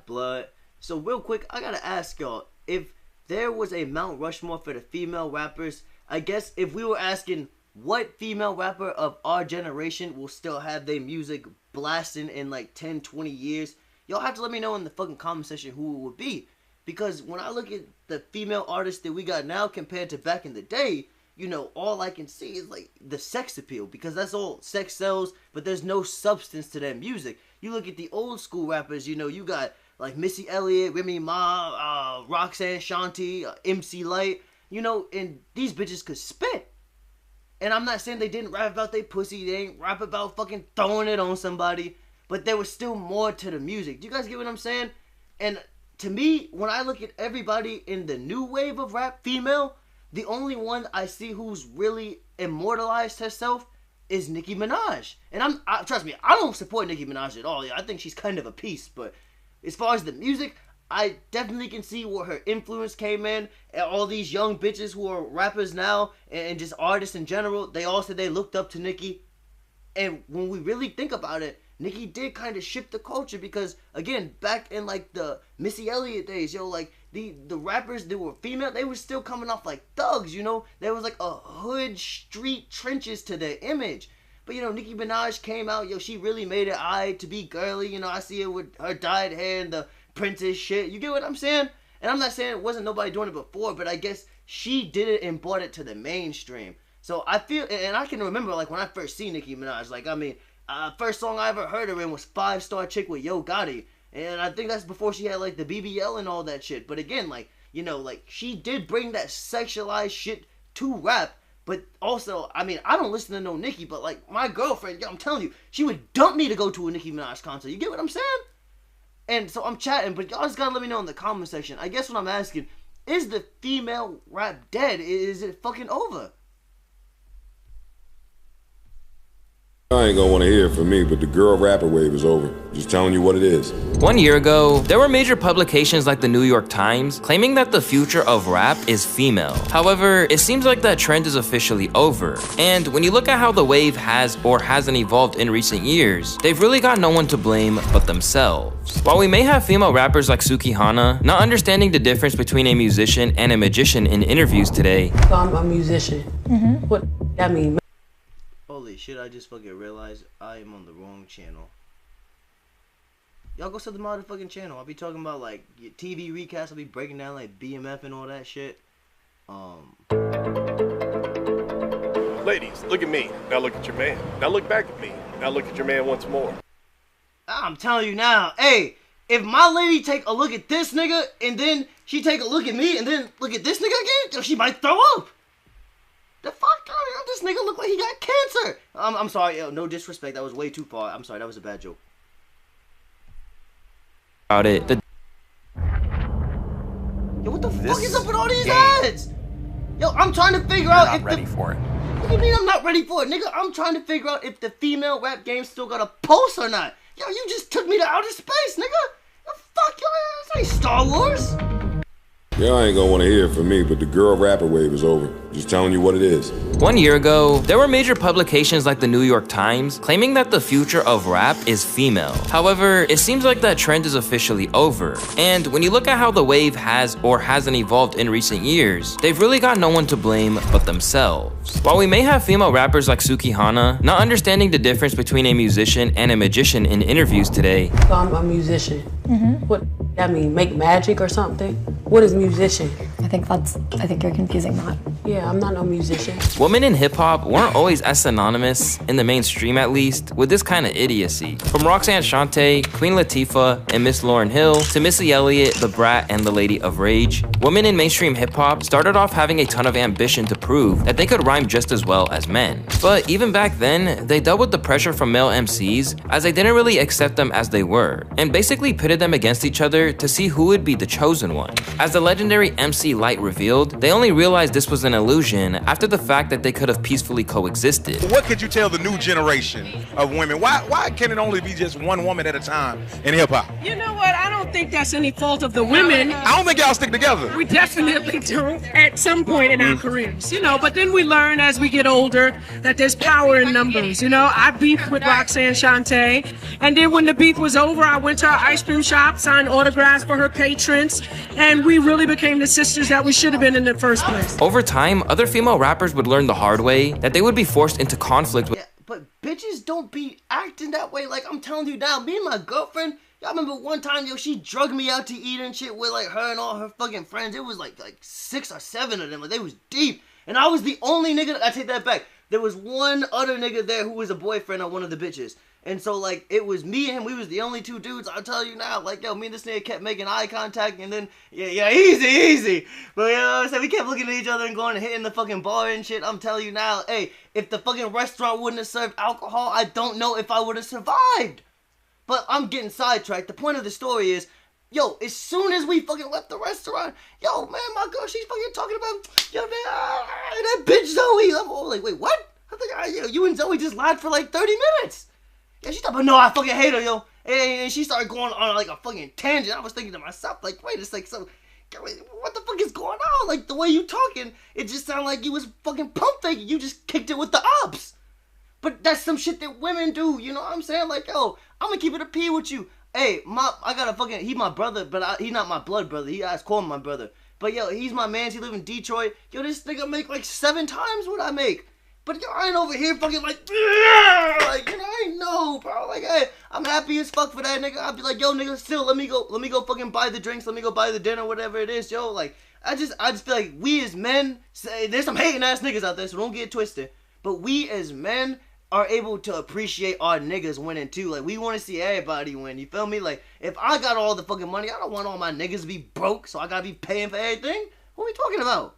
blood. So real quick, I gotta ask y'all, if there was a Mount Rushmore for the female rappers, I guess if we were asking what female rapper of our generation will still have their music blasting in like 10, 20 years, y'all have to let me know in the fucking comment section who it would be. Because when I look at the female artists that we got now compared to back in the day, you know, all I can see is like the sex appeal, because that's all. Sex sells, but there's no substance to their music. You look at the old school rappers, you know, you got like Missy Elliott, Remy Ma, Roxanne Shanti, MC Light, you know, and these bitches could spit. And I'm not saying they didn't rap about their pussy, they ain't rap about fucking throwing it on somebody, but there was still more to the music. Do you guys get what I'm saying? And to me, when I look at everybody in the new wave of rap, female, the only one I see who's really immortalized herself is Nicki Minaj. And trust me, I don't support Nicki Minaj at all. I think she's kind of a piece, but as far as the music, I definitely can see where her influence came in. And all these young bitches who are rappers now and just artists in general, they all said they looked up to Nicki. And when we really think about it, Nicki did kind of shift the culture, because again, back in like the Missy Elliott days, yo, like the rappers that were female, they were still coming off like thugs, you know. There was like a hood street trenches to their image. But you know, Nicki Minaj came out, yo, she really made it aight to be girly. You know, I see it with her dyed hair and the princess shit. You get what I'm saying? And I'm not saying it wasn't nobody doing it before, but I guess she did it and brought it to the mainstream. So I feel, and I can remember like when I first seen Nicki Minaj, like I mean, first song I ever heard her in was 5 Star Chick with Yo Gotti. And I think that's before she had like the BBL and all that shit. But again, like, you know, like she did bring that sexualized shit to rap. But also, I mean, I don't listen to no Nicki, but like my girlfriend, yo, I'm telling you, she would dump me to go to a Nicki Minaj concert. You get what I'm saying? And so I'm chatting, but y'all just gotta let me know in the comment section. I guess what I'm asking, is the female rap dead? Is it fucking over? I ain't gonna want to hear it from me, but the girl rapper wave is over. Just telling you what it is. 1 year ago, there were major publications like the New York Times claiming that the future of rap is female. However, it seems like that trend is officially over. And when you look at how the wave has or hasn't evolved in recent years, they've really got no one to blame but themselves. While we may have female rappers like Suki Hana not understanding the difference between a musician and a magician in interviews today. So I'm a musician. What that mean? Holy shit, I just fucking realized I am on the wrong channel. Y'all go to the motherfucking channel. I'll be talking about like TV recasts. I'll be breaking down like BMF and all that shit. Ladies, look at me. Now look at your man. Now look back at me. Now look at your man once more. I'm telling you now, hey, if my lady take a look at this nigga and then she take a look at me and then look at this nigga again, she might throw up. The fuck? This nigga look like he got cancer. I'm sorry, yo, no disrespect. That was way too far. I'm sorry, that was a bad joke. About it. Yo, what the fuck is up with all these ads? Yo, I'm trying to figure out if ready for it. What do you mean I'm not ready for it, nigga? I'm trying to figure out if the female rap game still got a pulse or not. Yo, you just took me to outer space, nigga. The fuck, yo, this ain't Star Wars. Y'all ain't gonna want to hear it from me, but the girl rapper wave is over. Just telling you what it is. 1 year ago, there were major publications like the New York Times claiming that the future of rap is female. However, it seems like that trend is officially over. And when you look at how the wave has or hasn't evolved in recent years, they've really got no one to blame but themselves. While we may have female rappers like Suki Hana not understanding the difference between a musician and a magician in interviews today. So I'm a musician. What that mean? Make magic or something? What is musician? I think you're confusing that. Yeah, I'm not no musician. Women in hip-hop weren't always as synonymous, in the mainstream at least, with this kind of idiocy. From Roxanne Shante, Queen Latifah, and Miss Lauryn Hill, to Missy Elliott, The Brat, and The Lady of Rage, women in mainstream hip-hop started off having a ton of ambition to prove that they could rhyme just as well as men. But even back then, they dealt with the pressure from male MCs as they didn't really accept them as they were, and basically pitted them against each other to see who would be the chosen one. As the legendary MC Lyte revealed, they only realized this was an illusion after the fact that they could have peacefully coexisted. What could you tell the new generation of women? Why can it only be just one woman at a time in hip-hop? You know what? I don't don't think that's any fault of the women. I don't think y'all stick together. We definitely do at some point in our careers, you know, but then we learn as we get older that there's power in numbers, you know. I beefed with Roxanne Shante, and then when the beef was over, I went to our ice cream shop, signed autographs for her patrons, and we really became the sisters that we should have been in the first place. Over time, other female rappers would learn the hard way that they would be forced into conflict with. Yeah, but bitches don't be acting that way. Like, I'm telling you now, me and my girlfriend, y'all remember one time, yo, she drugged me out to eat and shit with, like, her and all her fucking friends. It was, like 6 or 7 of them. Like, they was deep. And I was the only nigga, I take that back. There was one other nigga there who was a boyfriend of one of the bitches. And so, like, it was me and him. We was the only 2 dudes. I'll tell you now. Like, yo, me and this nigga kept making eye contact. And then, yeah, easy. But, you know what I'm saying? We kept looking at each other and going and hitting the fucking bar and shit. I'm telling you now, hey, if the fucking restaurant wouldn't have served alcohol, I don't know if I would have survived. But I'm getting sidetracked. The point of the story is, yo, as soon as we fucking left the restaurant, yo, man, my girl, she's fucking talking about, yo, man, that bitch Zoe. I'm all like, wait, what? I think you and Zoe just lied for like 30 minutes. Yeah, she's talking about, no, I fucking hate her, yo. And she started going on like a fucking tangent. I was thinking to myself, like, wait, it's like, so, what the fuck is going on? Like, the way you talking, it just sounded like you was fucking pump faking. You just kicked it with the ops. But that's some shit that women do, you know what I'm saying? Like, yo, I'm gonna keep it a P with you. Hey, I got a fucking, he my brother, but he not my blood brother. I call him my brother. But yo, he's my man. He live in Detroit. Yo, this nigga make like 7 times what I make. But yo, I ain't over here fucking like, you know, I know, bro. Like, hey, I'm happy as fuck for that nigga. I'll be like, yo, nigga, still, let me go fucking buy the drinks. Let me go buy the dinner, whatever it is, yo. Like, I just feel like we as men, there's some hating ass niggas out there, so don't get it twisted. But we as men are able to appreciate our niggas winning too. Like, we want to see everybody win, you feel me? Like, if I got all the fucking money, I don't want all my niggas to be broke, so I gotta be paying for everything. What are we talking about?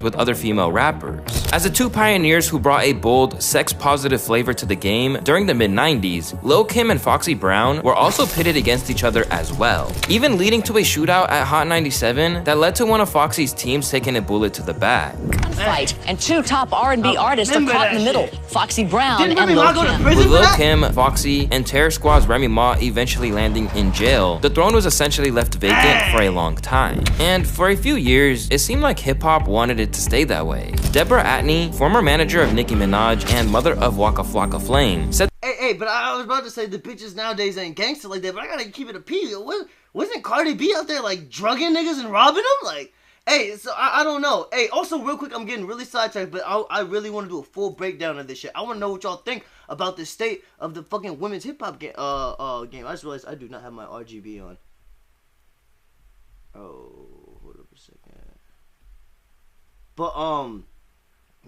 With other female rappers. As the 2 pioneers who brought a bold, sex-positive flavor to the game during the mid-90s, Lil' Kim and Foxy Brown were also pitted against each other as well, even leading to a shootout at Hot 97 that led to one of Foxy's teams taking a bullet to the back. Fight, and 2 top R&B artists are caught in the middle, Foxy Brown and Lil' Kim. With Lil' Kim, Foxy, and Terror Squad's Remy Ma eventually landing in jail, the throne was essentially left vacant for a long time. And for a few years, it seemed like hip-hop wanted it to stay that way. Deborah Atney, former manager of Nicki Minaj and mother of Waka Flocka Flame, said, Hey, but I was about to say the bitches nowadays ain't gangster like that, but I gotta keep it a P. Wasn't Cardi B out there like drugging niggas and robbing them? Like, hey, so I don't know. Hey, also real quick, I'm getting really sidetracked, but I really want to do a full breakdown of this shit. I want to know what y'all think about the state of the fucking women's hip hop game. I just realized I do not have my RGB on. Oh, hold up a second. But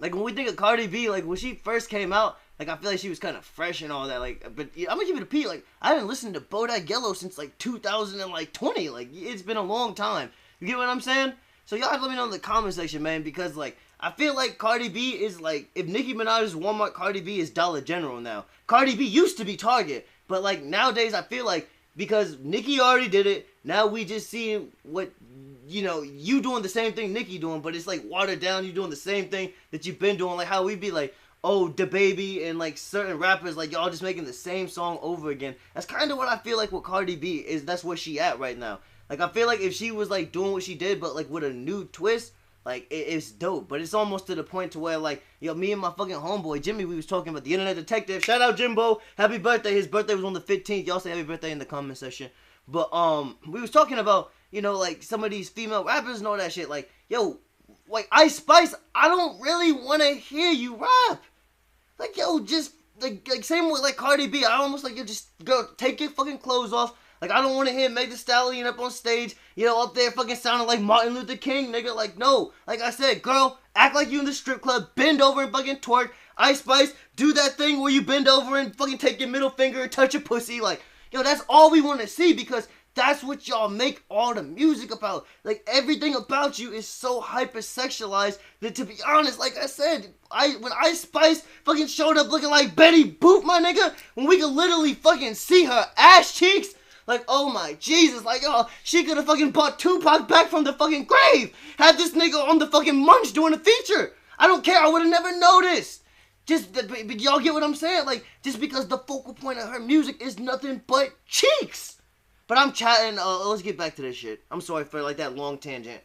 like when we think of Cardi B, like when she first came out, like I feel like she was kind of fresh and all that. Like, but yeah, I'm gonna give it a P. Like I haven't listened to Bodak Yellow since like 2020. Like it's been a long time. You get what I'm saying? So y'all have to let me know in the comment section, man, because like I feel like Cardi B is like, if Nicki Minaj is Walmart, Cardi B is Dollar General now. Cardi B used to be Target, but like nowadays I feel like because Nicki already did it, now we just see what, you know, you doing the same thing Nicki doing, but it's like watered down. You doing the same thing that you've been doing. Like how we be like, oh, DaBaby and like certain rappers, like y'all just making the same song over again. That's kind of what I feel like with Cardi B is. That's where she at right now. Like I feel like if she was like doing what she did, but like with a new twist, like it's dope. But it's almost to the point to where like, yo, me and my fucking homeboy Jimmy, we was talking about the Internet Detective. Shout out Jimbo, happy birthday. His birthday was on the 15th. Y'all say happy birthday in the comment section. But we was talking about, you know, like some of these female rappers and all that shit. Like, yo, like Ice Spice, I don't really want to hear you rap. Like, yo, just like same with like Cardi B. I almost like, yo, just go take your fucking clothes off. Like, I don't want to hear Meg Thee Stallion up on stage, you know, up there fucking sounding like Martin Luther King, nigga. Like, no. Like I said, girl, act like you in the strip club, bend over and fucking twerk. Ice Spice, do that thing where you bend over and fucking take your middle finger and touch your pussy. Like, yo, that's all we want to see because that's what y'all make all the music about. Like, everything about you is so hypersexualized that, to be honest, like I said, when Ice Spice fucking showed up looking like Betty Boop, my nigga, when we could literally fucking see her ass cheeks, like, oh my Jesus, like, oh, she could have fucking brought Tupac back from the fucking grave. Had this nigga on the fucking Munch doing a feature. I don't care, I would have never noticed. But y'all get what I'm saying? Like, just because the focal point of her music is nothing but cheeks. But I'm chatting. Let's get back to this shit. I'm sorry for like that long tangent.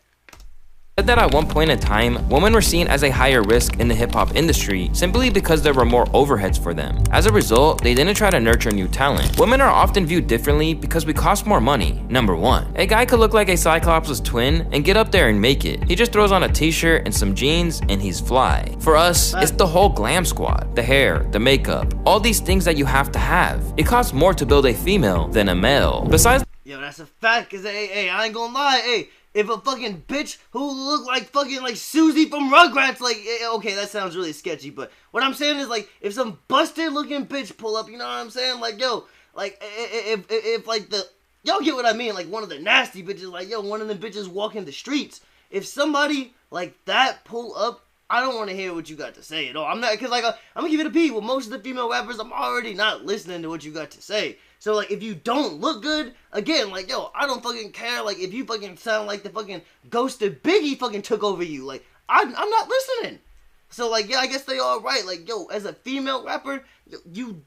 Said that at one point in time, women were seen as a higher risk in the hip-hop industry simply because there were more overheads for them. As a result, they didn't try to nurture new talent. Women are often viewed differently because we cost more money. Number 1, a guy could look like a Cyclops' twin and get up there and make it. He just throws on a t-shirt and some jeans and he's fly. For us, it's the whole glam squad. The hair, the makeup, all these things that you have to have. It costs more to build a female than a male. Besides, yo, that's a fact, cause hey, I ain't gonna lie, hey. If a fucking bitch who look like fucking like Susie from Rugrats, like, okay, that sounds really sketchy, but what I'm saying is, like, if some busted looking bitch pull up, you know what I'm saying? Like, yo, like, if like y'all get what I mean? Like, one of the nasty bitches, like, yo, one of them bitches walking the streets. If somebody like that pull up, I don't want to hear what you got to say at all. I'm not, cause like, I'm gonna give it a P. With most of the female rappers, I'm already not listening to what you got to say. So, like, if you don't look good, again, like, yo, I don't fucking care. Like, if you fucking sound like the fucking ghost of Biggie fucking took over you, like, I'm not listening. So, like, yeah, I guess they all right. Like, yo, as a female rapper, you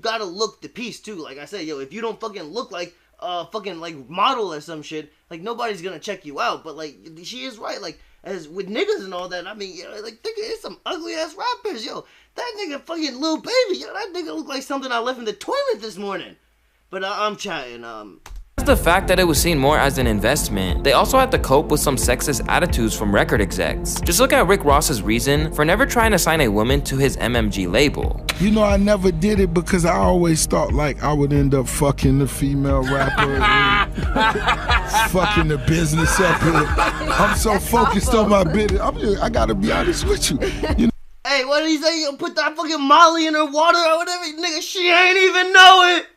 gotta look the piece, too. Like I said, yo, if you don't fucking look like fucking, like, model or some shit, like, nobody's gonna check you out. But, like, she is right. Like, as with niggas and all that, I mean, yo, like, think it's some ugly-ass rappers, yo. That nigga fucking Lil Baby, yo, that nigga look like something I left in the toilet this morning. But I'm chatting, the fact that it was seen more as an investment, they also had to cope with some sexist attitudes from record execs. Just look at Rick Ross's reason for never trying to sign a woman to his MMG label. You know, I never did it because I always thought like I would end up fucking the female rapper and fucking the business up here. I'm so focused on my business. I gotta be honest with you. You know? Hey, what did he say? You put that fucking Molly in her water or whatever? Nigga, she ain't even know it.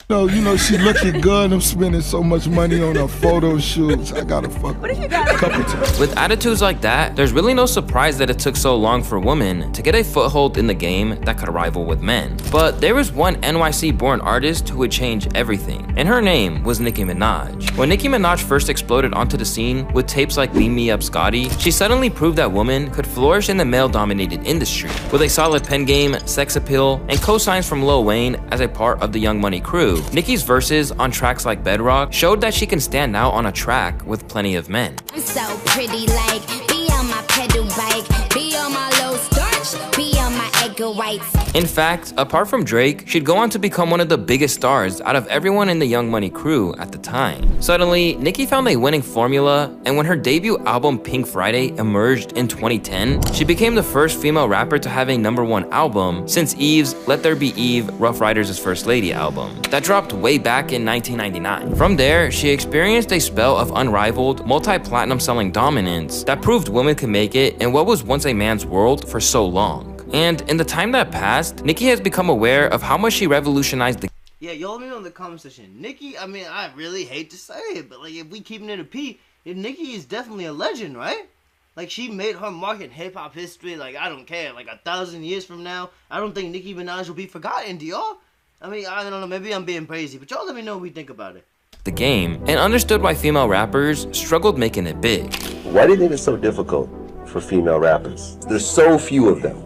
You know, she looking good. I'm spending so much money on her photo shoots. I gotta fuck her a couple times. With attitudes like that, there's really no surprise that it took so long for women to get a foothold in the game that could rival with men. But there was one NYC-born artist who would change everything, and her name was Nicki Minaj. When Nicki Minaj first exploded onto the scene with tapes like Beam Me Up Scotty, she suddenly proved that women could flourish in the male-dominated industry. With a solid pen game, sex appeal, and cosigns from Lil Wayne as a part of the Young Money crew, Nicki's verses on tracks like Bedrock showed that she can stand out on a track with plenty of men. I'm so pretty, like, be on my pedal bike, be on my low starch, be on my egg whites. In fact, apart from Drake, she'd go on to become one of the biggest stars out of everyone in the Young Money crew at the time. Suddenly, Nicki found a winning formula, and when her debut album Pink Friday emerged in 2010, she became the first female rapper to have a #1 album since Eve's Let There Be Eve, Rough Riders' First Lady album. That dropped way back in 1999. From there, she experienced a spell of unrivaled, multi-platinum selling dominance that proved women could make it in what was once a man's world for so long. And in the time that passed, Nicki has become aware of how much she revolutionized the Yeah, y'all let me know in the comment section. Nicki, I mean, I really hate to say it, but like if we keeping it a P, Nicki is definitely a legend, right? Like she made her mark in hip-hop history, like I don't care, like 1,000 years from now, I don't think Nicki Minaj will be forgotten, do y'all? I mean, I don't know, maybe I'm being crazy, but y'all let me know what we think about it. The game, and understood why female rappers struggled making it big. Why do you think it's so difficult for female rappers? There's so few of them.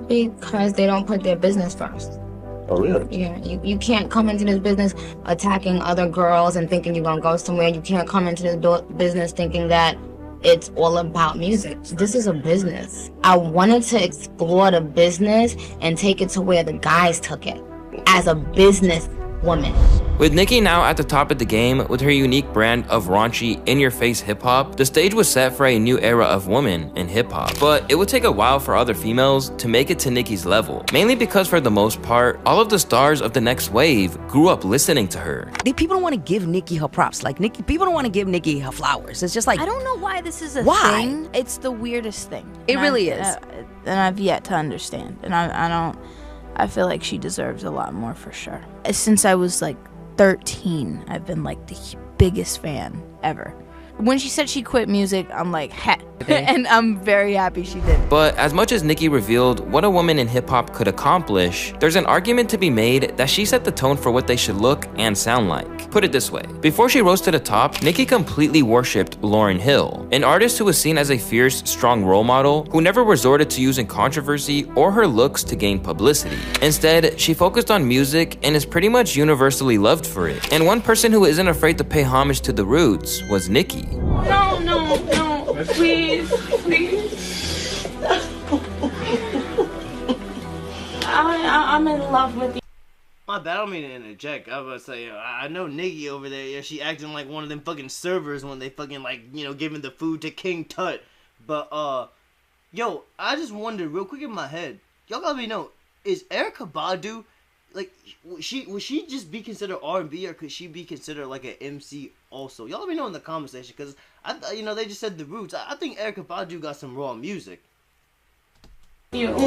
Because they don't put their business first. Oh, really? Yeah, you can't come into this business attacking other girls and thinking you're gonna go somewhere. You can't come into this business thinking that it's all about music. This is a business. I wanted to explore the business and take it to where the guys took it, as a business woman. With Nicki now at the top of the game with her unique brand of raunchy, in-your-face hip-hop, the stage was set for a new era of women in hip-hop. But it would take a while for other females to make it to Nicki's level, mainly because for the most part, all of the stars of the next wave grew up listening to her. People don't want to give Nicki her props. Like people don't want to give Nicki her flowers. It's just like, I don't know why this is a why? thing. It's the weirdest thing. It really is. And I've yet to understand. And I feel like she deserves a lot more for sure. Since I was like 13, I've been like the biggest fan ever. When she said she quit music, I'm like, ha. And I'm very happy she did. But as much as Nicki revealed what a woman in hip-hop could accomplish, there's an argument to be made that she set the tone for what they should look and sound like. Put it this way, before she rose to the top, Nicki completely worshipped Lauryn Hill, an artist who was seen as a fierce, strong role model who never resorted to using controversy or her looks to gain publicity. Instead, she focused on music and is pretty much universally loved for it. And one person who isn't afraid to pay homage to the roots was Nicki. No, no, no, please, please. I'm in love with you. My bad, I don't mean to interject. I was about to say, I know Nicki over there, yeah, she acting like one of them fucking servers when they fucking, like, you know, giving the food to King Tut. But, yo, I just wondered real quick in my head, y'all gotta let me know, is Erykah Badu, like, would she just be considered R&B, or could she be considered, like, an MC also? Y'all let me know in the comment section, because, you know, they just said the roots. I think Erykah Badu got some raw music. Your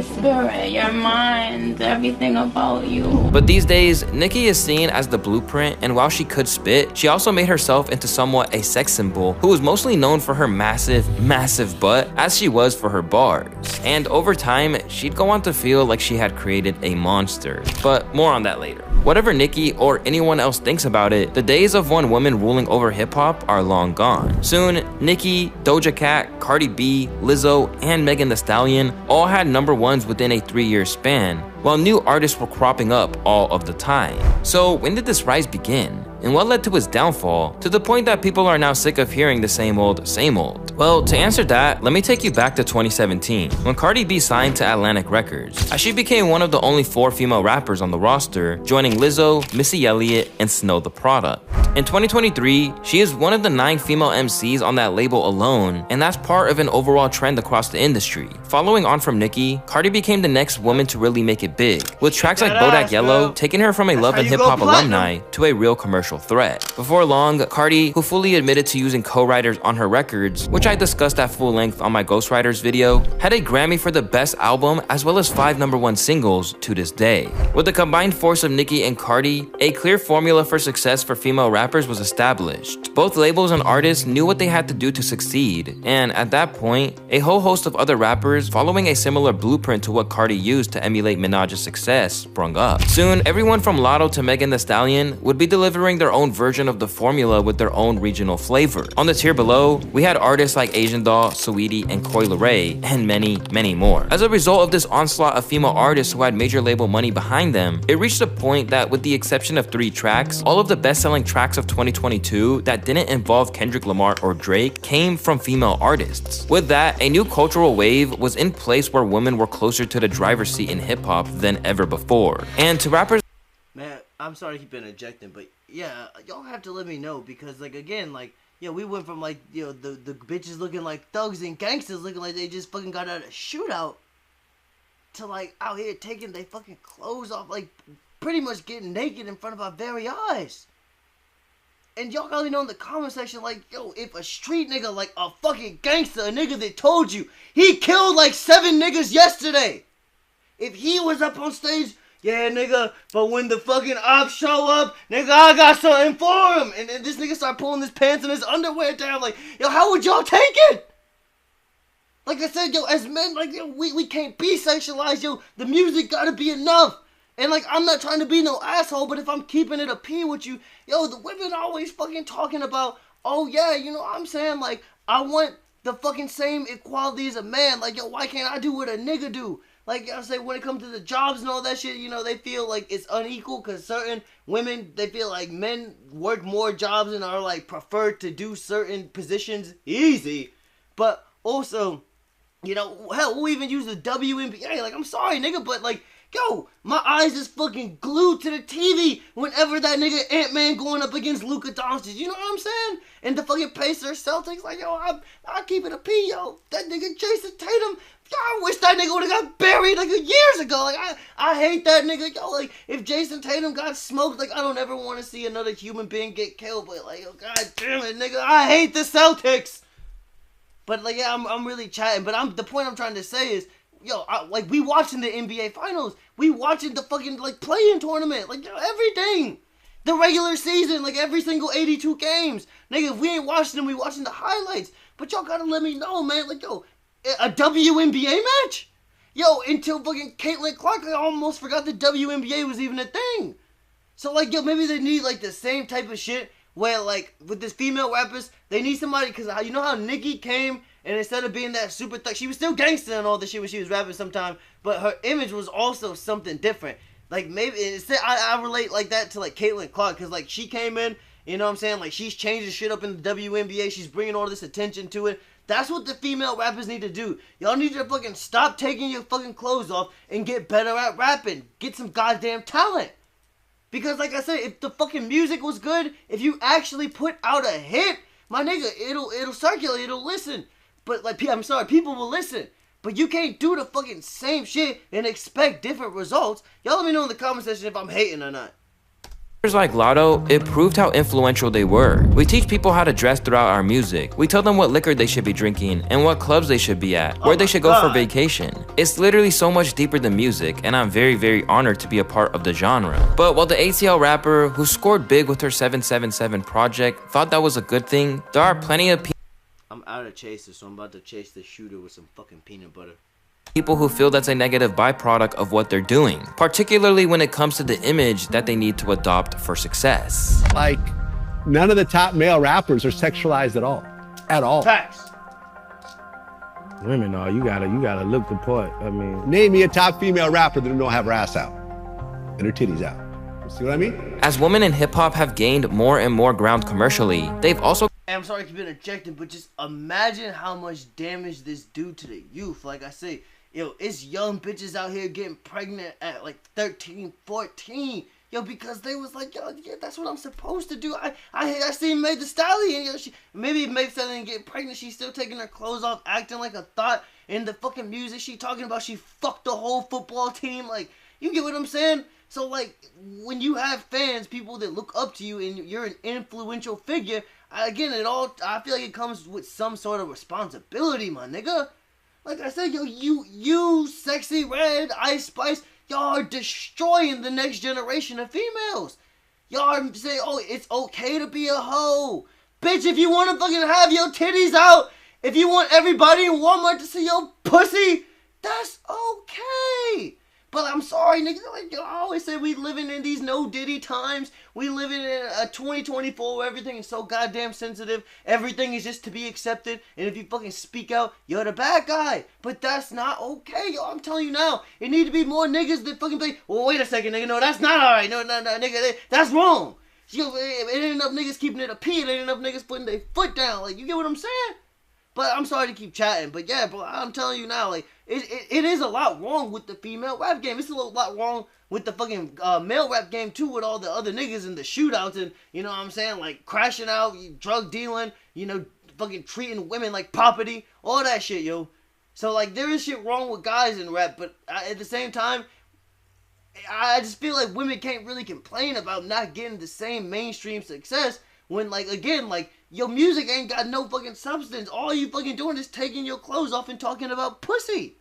spirit, your mind, everything about you. But these days, Nicki is seen as the blueprint, and while she could spit, she also made herself into somewhat a sex symbol who was mostly known for her massive, massive butt as she was for her bars. And over time, she'd go on to feel like she had created a monster. But more on that later. Whatever Nicki or anyone else thinks about it, the days of one woman ruling over hip-hop are long gone. Soon, Nicki, Doja Cat, Cardi B, Lizzo, and Megan Thee Stallion all had #1s within a 3-year span, while new artists were cropping up all of the time. So when did this rise begin? And what led to its downfall, to the point that people are now sick of hearing the same old, same old? Well, to answer that, let me take you back to 2017, when Cardi B signed to Atlantic Records, as she became one of the only 4 female rappers on the roster, joining Lizzo, Missy Elliott, and Snow the Product. In 2023, she is one of the 9 female MCs on that label alone, and that's part of an overall trend across the industry. Following on from Nicki, Cardi became the next woman to really make it big, with tracks like Bodak Yellow taking her from a Love and Hip Hop alumni to a real commercial threat. Before long, Cardi, who fully admitted to using co-writers on her records, which I discussed at full length on my Ghostwriters video, had a Grammy for the best album as well as 5 #1 singles to this day. With the combined force of Nicki and Cardi, a clear formula for success for female rappers was established. Both labels and artists knew what they had to do to succeed, and at that point, a whole host of other rappers following a similar blueprint to what Cardi used to emulate Minaj's success sprung up. Soon, everyone from Lotto to Megan Thee Stallion would be delivering their own version of the formula with their own regional flavor. On the tier below, we had artists like Asian Doll, Saweetie, and Coi Leray, and many, many more. As a result of this onslaught of female artists who had major label money behind them, it reached a point that with the exception of 3 tracks, all of the best-selling tracks of 2022 that didn't involve Kendrick Lamar or Drake came from female artists. With that, a new cultural wave was in place where women were closer to the driver's seat in hip-hop than ever before. And to rappers— Man, I'm sorry to keep interjecting, but yeah, y'all have to let me know, because, like, again, like, yo, we went from, like, you know, the bitches looking like thugs and gangsters looking like they just fucking got out of a shootout to, like, out here taking their fucking clothes off, like, pretty much getting naked in front of our very eyes. And y'all gotta know in the comment section, like, yo, if a street nigga, like a fucking gangster, a nigga that told you he killed like 7 niggas yesterday, if he was up on stage, yeah, nigga, but when the fucking ops show up, nigga, I got something for him. And then this nigga start pulling his pants and his underwear down. Like, yo, how would y'all take it? Like I said, yo, as men, like, yo, we can't be sexualized, yo. The music gotta be enough. And, like, I'm not trying to be no asshole, but if I'm keeping it a P with you, yo, the women always fucking talking about, oh, yeah, you know what I'm saying? Like, I want the fucking same equality as a man. Like, yo, why can't I do what a nigga do? Like, I say, when it comes to the jobs and all that shit, you know, they feel like it's unequal because certain women, they feel like men work more jobs and are, like, preferred to do certain positions easy. But also, you know, hell, we'll even use the WNBA. Like, I'm sorry, nigga, but, like, yo, my eyes is fucking glued to the TV whenever that nigga Ant-Man going up against Luka Doncic. You know what I'm saying? And the fucking Pacers, Celtics, like, yo, I keep it a P, yo. That nigga Jason Tatum, I wish that nigga would have got buried like years ago. Like, I hate that nigga. Yo, like, if Jason Tatum got smoked, like, I don't ever want to see another human being get killed. But, like, yo, god damn it, nigga, I hate the Celtics. But, like, yeah, I'm really chatting. But the point I'm trying to say is, yo, like, we watching the NBA Finals. We watching the fucking, like, play-in tournament. Like, yo, everything. The regular season, like, every single 82 games. Nigga, if we ain't watching them, we watching the highlights. But y'all gotta let me know, man. Like, yo, a WNBA match? Yo, until fucking Caitlin Clark, I almost forgot the WNBA was even a thing. So, like, yo, maybe they need, like, the same type of shit where, like, with this female rappers, they need somebody, because you know how Nicki came, and instead of being that super thug, she was still gangster and all the shit when she was rapping sometime, but her image was also something different. Like, maybe, I relate like that to, like, Caitlin Clark, because, like, she came in, you know what I'm saying, like, she's changing shit up in the WNBA, she's bringing all this attention to it. That's what the female rappers need to do. Y'all need to fucking stop taking your fucking clothes off and get better at rapping. Get some goddamn talent. Because, like I said, if the fucking music was good, if you actually put out a hit, my nigga, it'll circulate, it'll listen. But, like, I'm sorry, people will listen. But you can't do the fucking same shit and expect different results. Y'all let me know in the comment section if I'm hating or not. Like Lotto, it proved how influential they were. We teach people how to dress throughout our music. We tell them what liquor they should be drinking and what clubs they should be at, where they should go for vacation. It's literally so much deeper than music, and I'm very, very honored to be a part of the genre. But while the ATL rapper who scored big with her 777 project thought that was a good thing, there are plenty of people. I'm out of chaser, so I'm about to chase the shooter with some fucking peanut butter. People who feel that's a negative byproduct of what they're doing, particularly when it comes to the image that they need to adopt for success. Like, none of the top male rappers are sexualized at all. At all. Facts. Women are, you gotta look the part. I mean, name me a top female rapper that don't have her ass out and her titties out. See what I mean? As women in hip-hop have gained more and more ground commercially, they've also... I'm sorry to keep interjecting, but just imagine how much damage this do to the youth. Like I say, yo, it's young bitches out here getting pregnant at like 13, 14. Yo, because they was like, yo, yeah, that's what I'm supposed to do. I seen Meg Thee Stallion. Yo, maybe Meg Thee Stallion get pregnant, she's still taking her clothes off, acting like a thought. In the fucking music she talking about, she fucked the whole football team. Like, you get what I'm saying? So, like, when you have fans, people that look up to you, and you're an influential figure, again, I feel like it comes with some sort of responsibility, my nigga. Like I said, yo, you Sexy Red, Ice Spice, y'all are destroying the next generation of females. Y'all are saying, oh, it's okay to be a hoe. Bitch, if you want to fucking have your titties out, if you want everybody in Walmart to see your pussy, that's okay. But I'm sorry, nigga, like I always say, we living in these no Diddy times. We living in a 2024 where everything is so goddamn sensitive. Everything is just to be accepted. And if you fucking speak out, you're the bad guy. But that's not okay, yo. I'm telling you now. It need to be more niggas that fucking be, well, wait a second, nigga. No, that's not alright. No, nigga, that's wrong. Yo, it ain't enough niggas keeping it a P. It ain't enough niggas putting their foot down. Like, you get what I'm saying? But I'm sorry to keep chatting, but yeah, bro, I'm telling you now, like, it is a lot wrong with the female rap game. It's a lot wrong with the fucking male rap game, too, with all the other niggas in the shootouts and, you know what I'm saying, like, crashing out, drug dealing, you know, fucking treating women like property, all that shit, yo. So, like, there is shit wrong with guys in rap, but at the same time, I just feel like women can't really complain about not getting the same mainstream success when, like, again, like, your music ain't got no fucking substance. All you fucking doing is taking your clothes off and talking about pussy.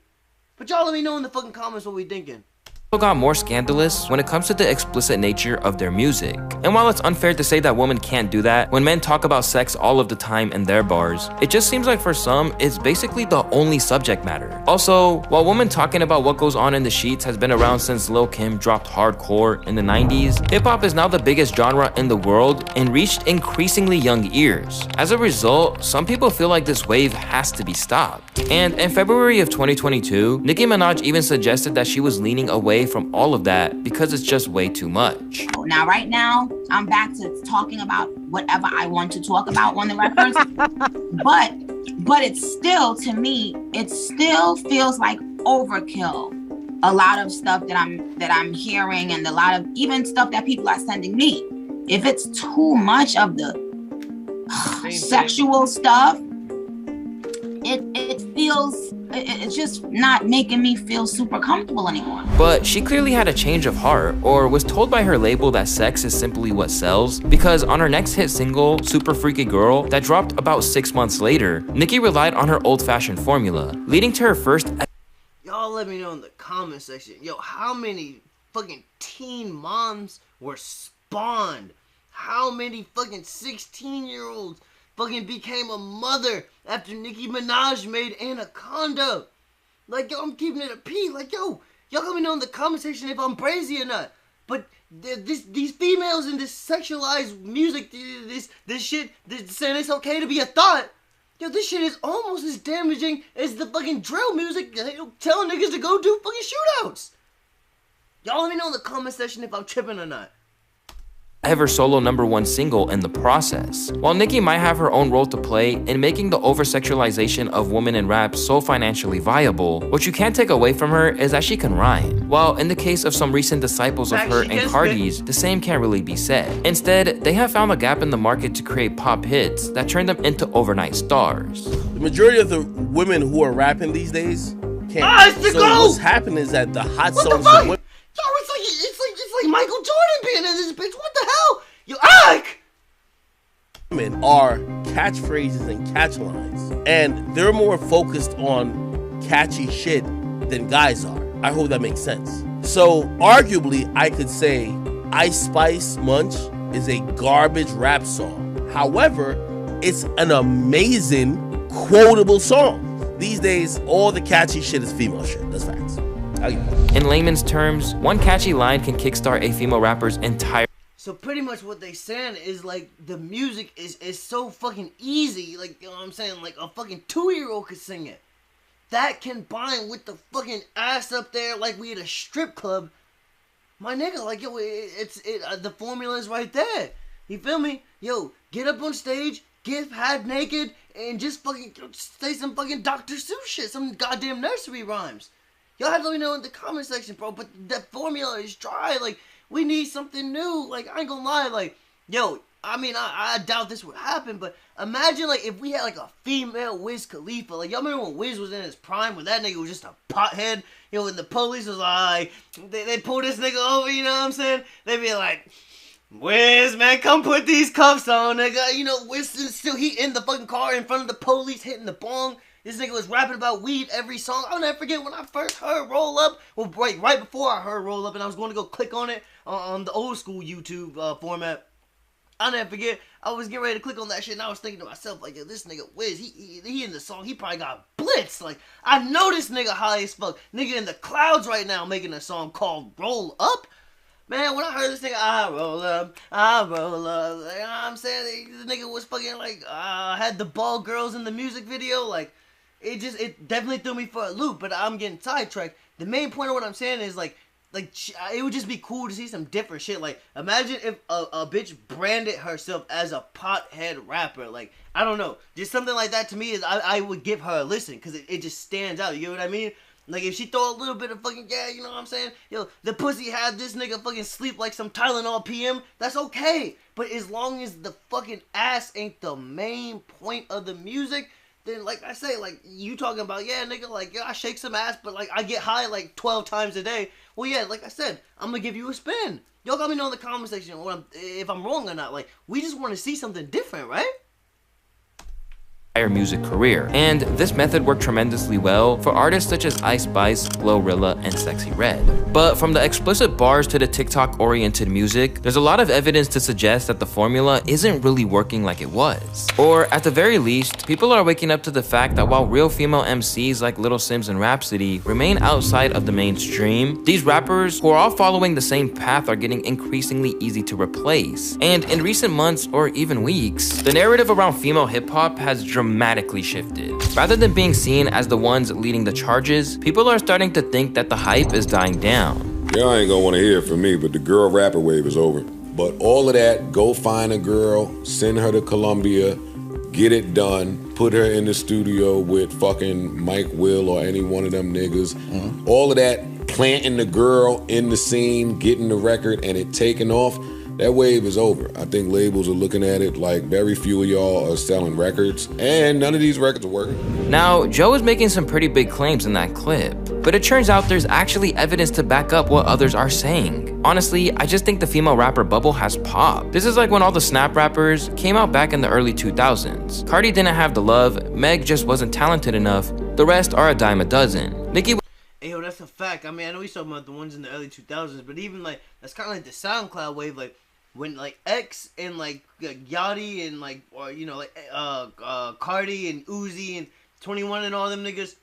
But y'all let me know in the fucking comments what we thinking. Got more scandalous when it comes to the explicit nature of their music. And while it's unfair to say that women can't do that, when men talk about sex all of the time in their bars, it just seems like for some, it's basically the only subject matter. Also, while women talking about what goes on in the sheets has been around since Lil' Kim dropped hardcore in the 90s, hip-hop is now the biggest genre in the world and reached increasingly young ears. As a result, some people feel like this wave has to be stopped. And in February of 2022, Nicki Minaj even suggested that she was leaning away from all of that because it's just way too much. Now, right now, I'm back to talking about whatever I want to talk about on the records. but it's still, to me, it still feels like overkill. A lot of stuff that I'm hearing and a lot of even stuff that people are sending me. If it's too much of the sexual stuff, it feels, it's just not making me feel super comfortable anymore. But she clearly had a change of heart, or was told by her label that sex is simply what sells, because on her next hit single, Super Freaky Girl, that dropped about 6 months later, Nicki relied on her old-fashioned formula, leading to her first... Y'all let me know in the comment section, yo, how many fucking teen moms were spawned? How many fucking 16-year-olds fucking became a mother after Nicki Minaj made Anaconda? Like, yo, I'm keeping it a P. Like, yo, y'all let me know in the comment section if I'm crazy or not. But these females in this sexualized music, this shit, saying it's okay to be a thought. Yo, this shit is almost as damaging as the fucking drill music telling niggas to go do fucking shootouts. Y'all let me know in the comment section if I'm tripping or not. Ever solo #1 single in the process. While Nicki might have her own role to play in making the over-sexualization of women in rap so financially viable, what you can't take away from her is that she can rhyme. While in the case of some recent disciples of her and Cardi's, the same can't really be said. Instead, they have found a gap in the market to create pop hits that turn them into overnight stars. The majority of the women who are rapping these days can't. So what's happening is that the hot songs for women. Yo, it's like Michael Jordan being in this bitch. What the hell? Yo, Ike! Women are catchphrases and catchlines, and they're more focused on catchy shit than guys are. I hope that makes sense. So, arguably, I could say Ice Spice Munch is a garbage rap song. However, it's an amazing, quotable song. These days, all the catchy shit is female shit. That's facts. In layman's terms, one catchy line can kickstart a female rapper's entire. So pretty much what they saying is like the music is so fucking easy. Like, you know what I'm saying? Like a fucking 2-year-old could sing it. That combined with the fucking ass up there like we at a strip club. My nigga, like, yo, the formula is right there. You feel me? Yo, get up on stage, get half naked, and just fucking say some fucking Dr. Seuss shit, some goddamn nursery rhymes. Y'all have to let me know in the comment section, bro. But that formula is dry. Like, we need something new. Like, I ain't gonna lie. Like, yo, I mean, I doubt this would happen. But imagine, like, if we had, like, a female Wiz Khalifa. Like, y'all remember when Wiz was in his prime? When that nigga was just a pothead? You know, when the police was like, they pull this nigga over, you know what I'm saying? They be like, Wiz, man, come put these cuffs on, nigga. You know, Wiz still, he in the fucking car in front of the police hitting the bong. This nigga was rapping about weed every song. I'll never forget when I first heard Roll Up. Well, right before I heard Roll Up, and I was going to go click on it on the old school YouTube format. I'll never forget. I was getting ready to click on that shit, and I was thinking to myself, like, yo, this nigga Wiz, he in the song, he probably got blitzed. Like, I know this nigga high as fuck. Nigga in the clouds right now making a song called Roll Up. Man, when I heard this nigga, I roll up. You know what I'm saying? The nigga was fucking, like, had the ball girls in the music video, like, it definitely threw me for a loop, but I'm getting sidetracked. The main point of what I'm saying is, like, it would just be cool to see some different shit. Like, imagine if a bitch branded herself as a pothead rapper. Like, I don't know. Just something like that to me is, I would give her a listen, because it just stands out. You get what I mean? Like, if she throw a little bit of fucking, yeah, you know what I'm saying? Yo, the pussy had this nigga fucking sleep like some Tylenol PM, that's okay. But as long as the fucking ass ain't the main point of the music, then, like I say, like, you talking about, yeah, nigga, like, yeah, I shake some ass, but, like, I get high, like, 12 times a day. Well, yeah, like I said, I'm gonna give you a spin. Y'all let me know in the comment section if I'm wrong or not. Like, we just want to see something different, right? Music career, and this method worked tremendously well for artists such as Ice Spice, Glorilla, and Sexy Red. But from the explicit bars to the TikTok-oriented music, there's a lot of evidence to suggest that the formula isn't really working like it was. Or at the very least, people are waking up to the fact that while real female MCs like Little Sims and Rhapsody remain outside of the mainstream, these rappers who are all following the same path are getting increasingly easy to replace. And in recent months or even weeks, the narrative around female hip-hop has dramatically shifted. Rather than being seen as the ones leading the charges, people are starting to think that the hype is dying down. Y'all ain't gonna wanna hear it from me, but the girl rapper wave is over. But all of that, go find a girl, send her to Columbia, get it done, put her in the studio with fucking Mike Will or any one of them niggas. All of that, planting the girl in the scene, getting the record, and it taking off. That wave is over. I think labels are looking at it like very few of y'all are selling records, and none of these records are working. Now, Joe is making some pretty big claims in that clip, but it turns out there's actually evidence to back up what others are saying. Honestly, I just think the female rapper bubble has popped. This is like when all the snap rappers came out back in the early 2000s. Cardi didn't have the love, Meg just wasn't talented enough, the rest are a dime a dozen. Nicki. Hey, yo, that's a fact. I mean, I know he's talking about the ones in the early 2000s, but even, like, that's kind of like the SoundCloud wave, like, when, like, X and, like, Yachty and, like, or, you know, like, Cardi and Uzi and 21 and all them niggas,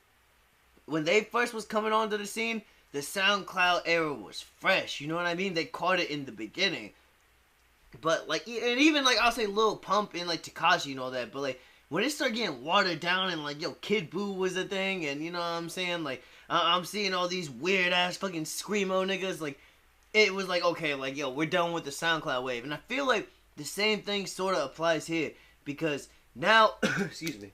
when they first was coming onto the scene, the SoundCloud era was fresh. You know what I mean? They caught it in the beginning. But like, and even like I'll say Lil Pump and like Tekashi and all that. But like when it started getting watered down and like Kid Boo was a thing, and you know what I'm saying? Like I'm seeing all these weird ass fucking screamo niggas. Like it was like, okay, like we're done with the SoundCloud wave. And I feel like the same thing sort of applies here because now, excuse me.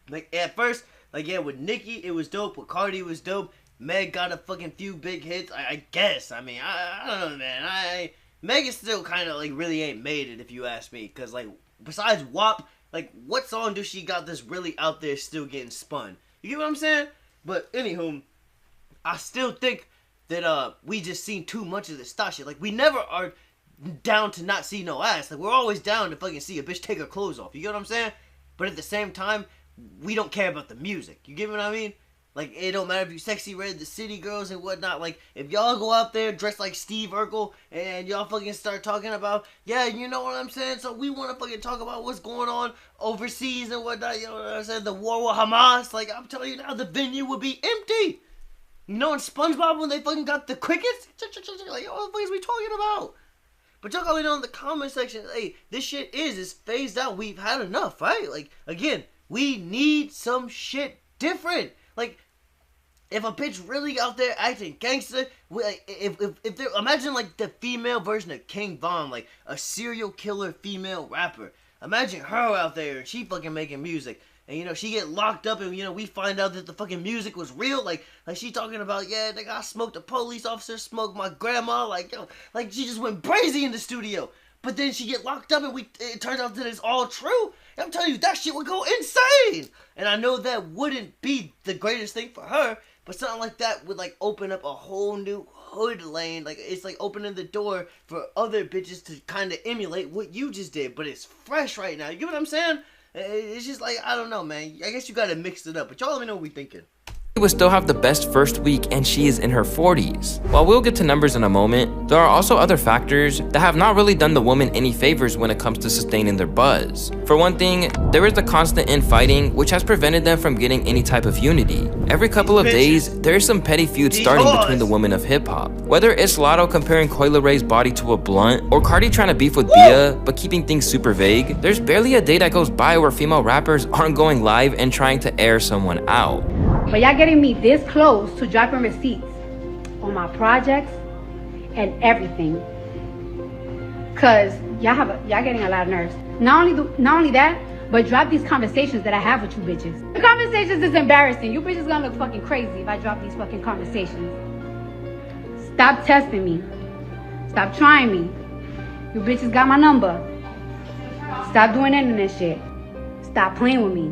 Like at first, like with Nicki it was dope. With Cardi it was dope. Meg got a fucking few big hits. I guess. I mean, I don't know, man. Megan still kind of like really ain't made it if you ask me. Cause like besides WAP, like what song does she got that's really out there still getting spun? You get what I'm saying? But anywho, I still think that we just seen too much of this stuff shit. Like we never are down to not see no ass. Like we're always down to fucking see a bitch take her clothes off. You get what I'm saying? But at the same time, we don't care about the music. You get what I mean? Like, it don't matter if you Sexy Red, the City Girls and whatnot. Like, if y'all go out there dressed like Steve Urkel and y'all fucking start talking about, yeah, you know what I'm saying? So we want to fucking talk about what's going on overseas and whatnot. You know what I'm saying? The war with Hamas. Like, I'm telling you now, the venue would be empty. You know in SpongeBob when they fucking got the crickets? Like, what the fuck is we talking about? But y'all gotta know in the comment section, hey, this shit is phased out. We've had enough, right? Like, again, we need some shit different. Like, if a bitch really out there acting gangster, if they're, imagine like the female version of King Von, like a serial killer female rapper. Imagine her out there and she fucking making music. And you know, she get locked up and you know, we find out that the fucking music was real. Like she talking about, yeah, nigga, I smoked a police officer, smoked my grandma. Like, yo, like she just went crazy in the studio. But then she get locked up and it turns out that it's all true. I'm telling you, that shit would go insane. And I know that wouldn't be the greatest thing for her, but something like that would like open up a whole new hood lane. Like it's like opening the door for other bitches to kind of emulate what you just did. But it's fresh right now. You get what I'm saying? It's just like, I don't know, man. I guess you gotta mix it up. But y'all let me know what we thinking. She would still have the best first week and she is in her 40s. While we'll get to numbers in a moment, there are also other factors that have not really done the woman any favors when it comes to sustaining their buzz. For one thing, there is the constant infighting which has prevented them from getting any type of unity. Every couple of days, there is some petty feud starting between the women of hip-hop. Whether it's Lotto comparing Coi Leray's body to a blunt, or Cardi trying to beef with Bia but keeping things super vague, there's barely a day that goes by where female rappers aren't going live and trying to air someone out. But y'all getting me this close to dropping receipts on my projects and everything. Cause y'all getting a lot of nerves. Not only that, but drop these conversations that I have with you bitches. The conversations is embarrassing. You bitches gonna look fucking crazy if I drop these fucking conversations. Stop testing me. Stop trying me. You bitches got my number. Stop doing internet shit. Stop playing with me.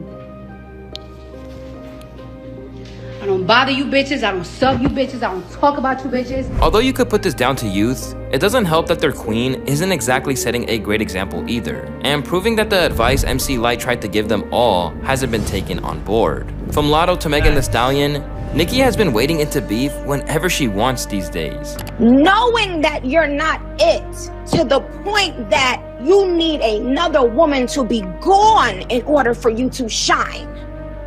I don't bother you bitches, I don't sub you bitches, I don't talk about you bitches. Although you could put this down to youth, it doesn't help that their queen isn't exactly setting a great example either, and proving that the advice MC Lyte tried to give them all hasn't been taken on board. From Lotto to Megan Thee Stallion, Nicki has been wading into beef whenever she wants these days. Knowing that you're not it, to the point that you need another woman to be gone in order for you to shine.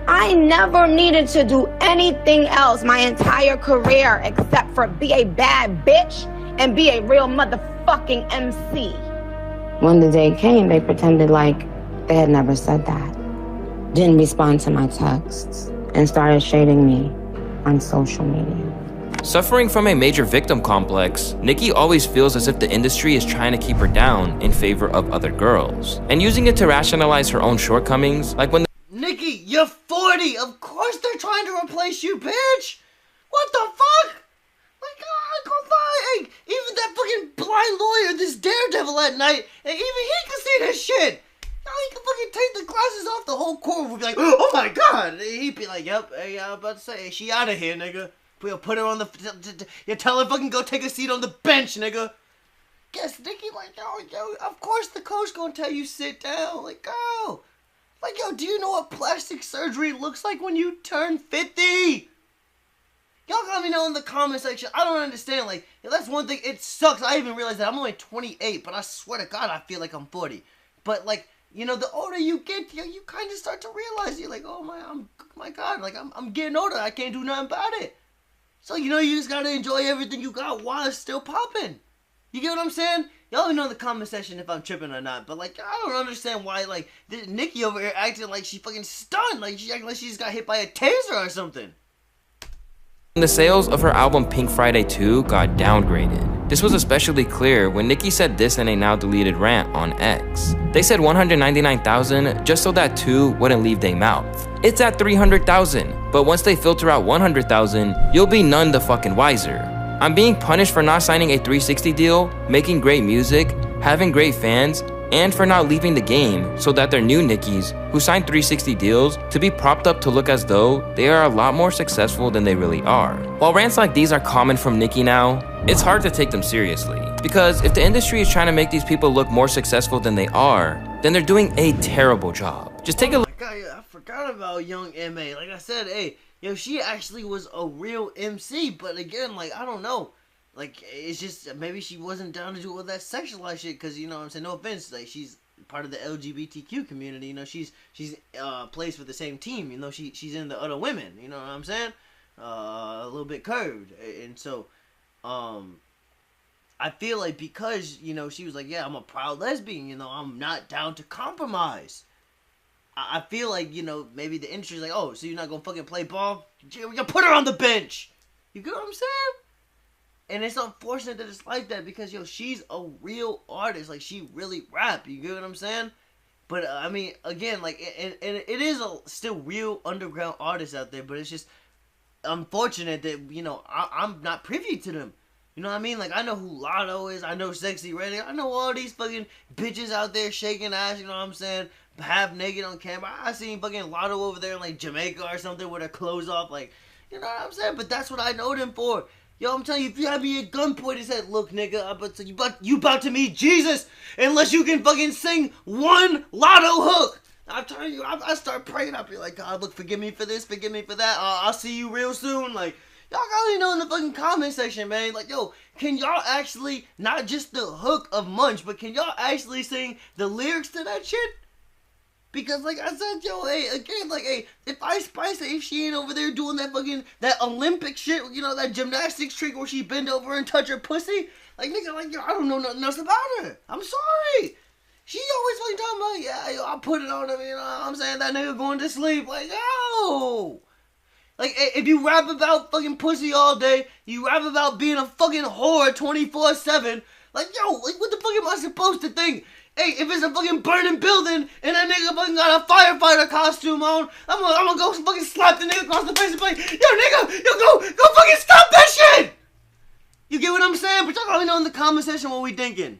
I never needed to do anything else my entire career except for be a bad bitch and be a real motherfucking MC. When the day came, they pretended like they had never said that. Didn't respond to my texts and started shading me on social media. Suffering from a major victim complex, Nicki always feels as if the industry is trying to keep her down in favor of other girls, and using it to rationalize her own shortcomings, like when Nicki, you're 40. Of course they're trying to replace you, bitch. What the fuck? Like, hey, even that fucking blind lawyer, this daredevil at night, and even he can see this shit. Now he can fucking take the glasses off, the whole court would be like, oh my god. He'd be like, yep, hey, I'm about to say, hey, she out of here, nigga. We'll put her on the, you tell her fucking go take a seat on the bench, nigga. Guess Nicki like, yo, of course the coach gonna tell you sit down. Like, go. Like, yo, do you know what plastic surgery looks like when you turn 50? Y'all let me know in the comment section. I don't understand. Like, that's one thing. It sucks. I even realized that I'm only 28, but I swear to God, I feel like I'm 40. But, like, you know, the older you get, you kind of start to realize, you're like, oh my God, like I'm getting older, I can't do nothing about it. So, you know, you just gotta enjoy everything you got while it's still popping. You get what I'm saying? Y'all know in the comment section if I'm tripping or not, but like, I don't understand why, like, Nikki over here acting like she fucking stunned, like she acting like she just got hit by a taser or something. The sales of her album Pink Friday 2 got downgraded. This was especially clear when Nicki said this in a now deleted rant on X. They said 199,000 just so that 2 wouldn't leave their mouth. It's at 300,000, but once they filter out 100,000, you'll be none the fucking wiser. I'm being punished for not signing a 360 deal, making great music, having great fans, and for not leaving the game so that their new Nickies, who signed 360 deals, to be propped up to look as though they are a lot more successful than they really are. While rants like these are common from Nicki now, it's hard to take them seriously. Because if the industry is trying to make these people look more successful than they are, then they're doing a terrible job. Just take a look. God, I forgot about Young M.A. Like I said, hey, she actually was a real MC, but again, like, I don't know. Like, it's just, maybe she wasn't down to do all that sexualized shit, because, you know what I'm saying, no offense, like, she's part of the LGBTQ community, you know, she's plays for the same team, you know, she's in the other women, you know what I'm saying, a little bit curved, and so, I feel like because, you know, she was like, yeah, I'm a proud lesbian, you know, I'm not down to compromise. I feel like, you know, maybe the industry's like, oh, so you're not gonna fucking play ball? You put her on the bench! You get what I'm saying? And it's unfortunate that it's like that because, yo, she's a real artist. Like, she really rap. You get what I'm saying? But, I mean, again, like, and it is still real underground artists out there, but it's just unfortunate that, you know, I'm not privy to them. You know what I mean? Like, I know who Lotto is. I know Sexy Red. I know all these fucking bitches out there shaking ass, you know what I'm saying? Half naked on camera. I seen fucking Lotto over there in, like, Jamaica or something with her clothes off. Like, you know what I'm saying? But that's what I know them for. Yo, I'm telling you, if you had me at gunpoint and said, look, nigga, you about to meet Jesus unless you can fucking sing one Lotto hook. I'm telling you, I start praying. I'll be like, God, look, forgive me for this, forgive me for that. I'll see you real soon. Like, y'all gotta know in the fucking comment section, man. Like, yo, can y'all actually, not just the hook of Munch, but can y'all actually sing the lyrics to that shit? Because, like I said, yo, hey, again, like, hey, if Ice Spice, if she ain't over there doing that fucking, that Olympic shit, you know, that gymnastics trick where she bend over and touch her pussy, like, nigga, like, yo, I don't know nothing else about her. I'm sorry. She always fucking talking about, yeah, yo, I put it on him, you know what I'm saying, that nigga going to sleep, like, yo. Like, if you rap about fucking pussy all day, you rap about being a fucking whore 24/7, like, yo, like, what the fuck am I supposed to think? Hey, if it's a fucking burning building and that nigga fucking got a firefighter costume on, I'm gonna go fucking slap the nigga across the face and be like, yo, nigga, yo, go fucking stop that shit! You get what I'm saying? But y'all probably know in the comment section what we thinking.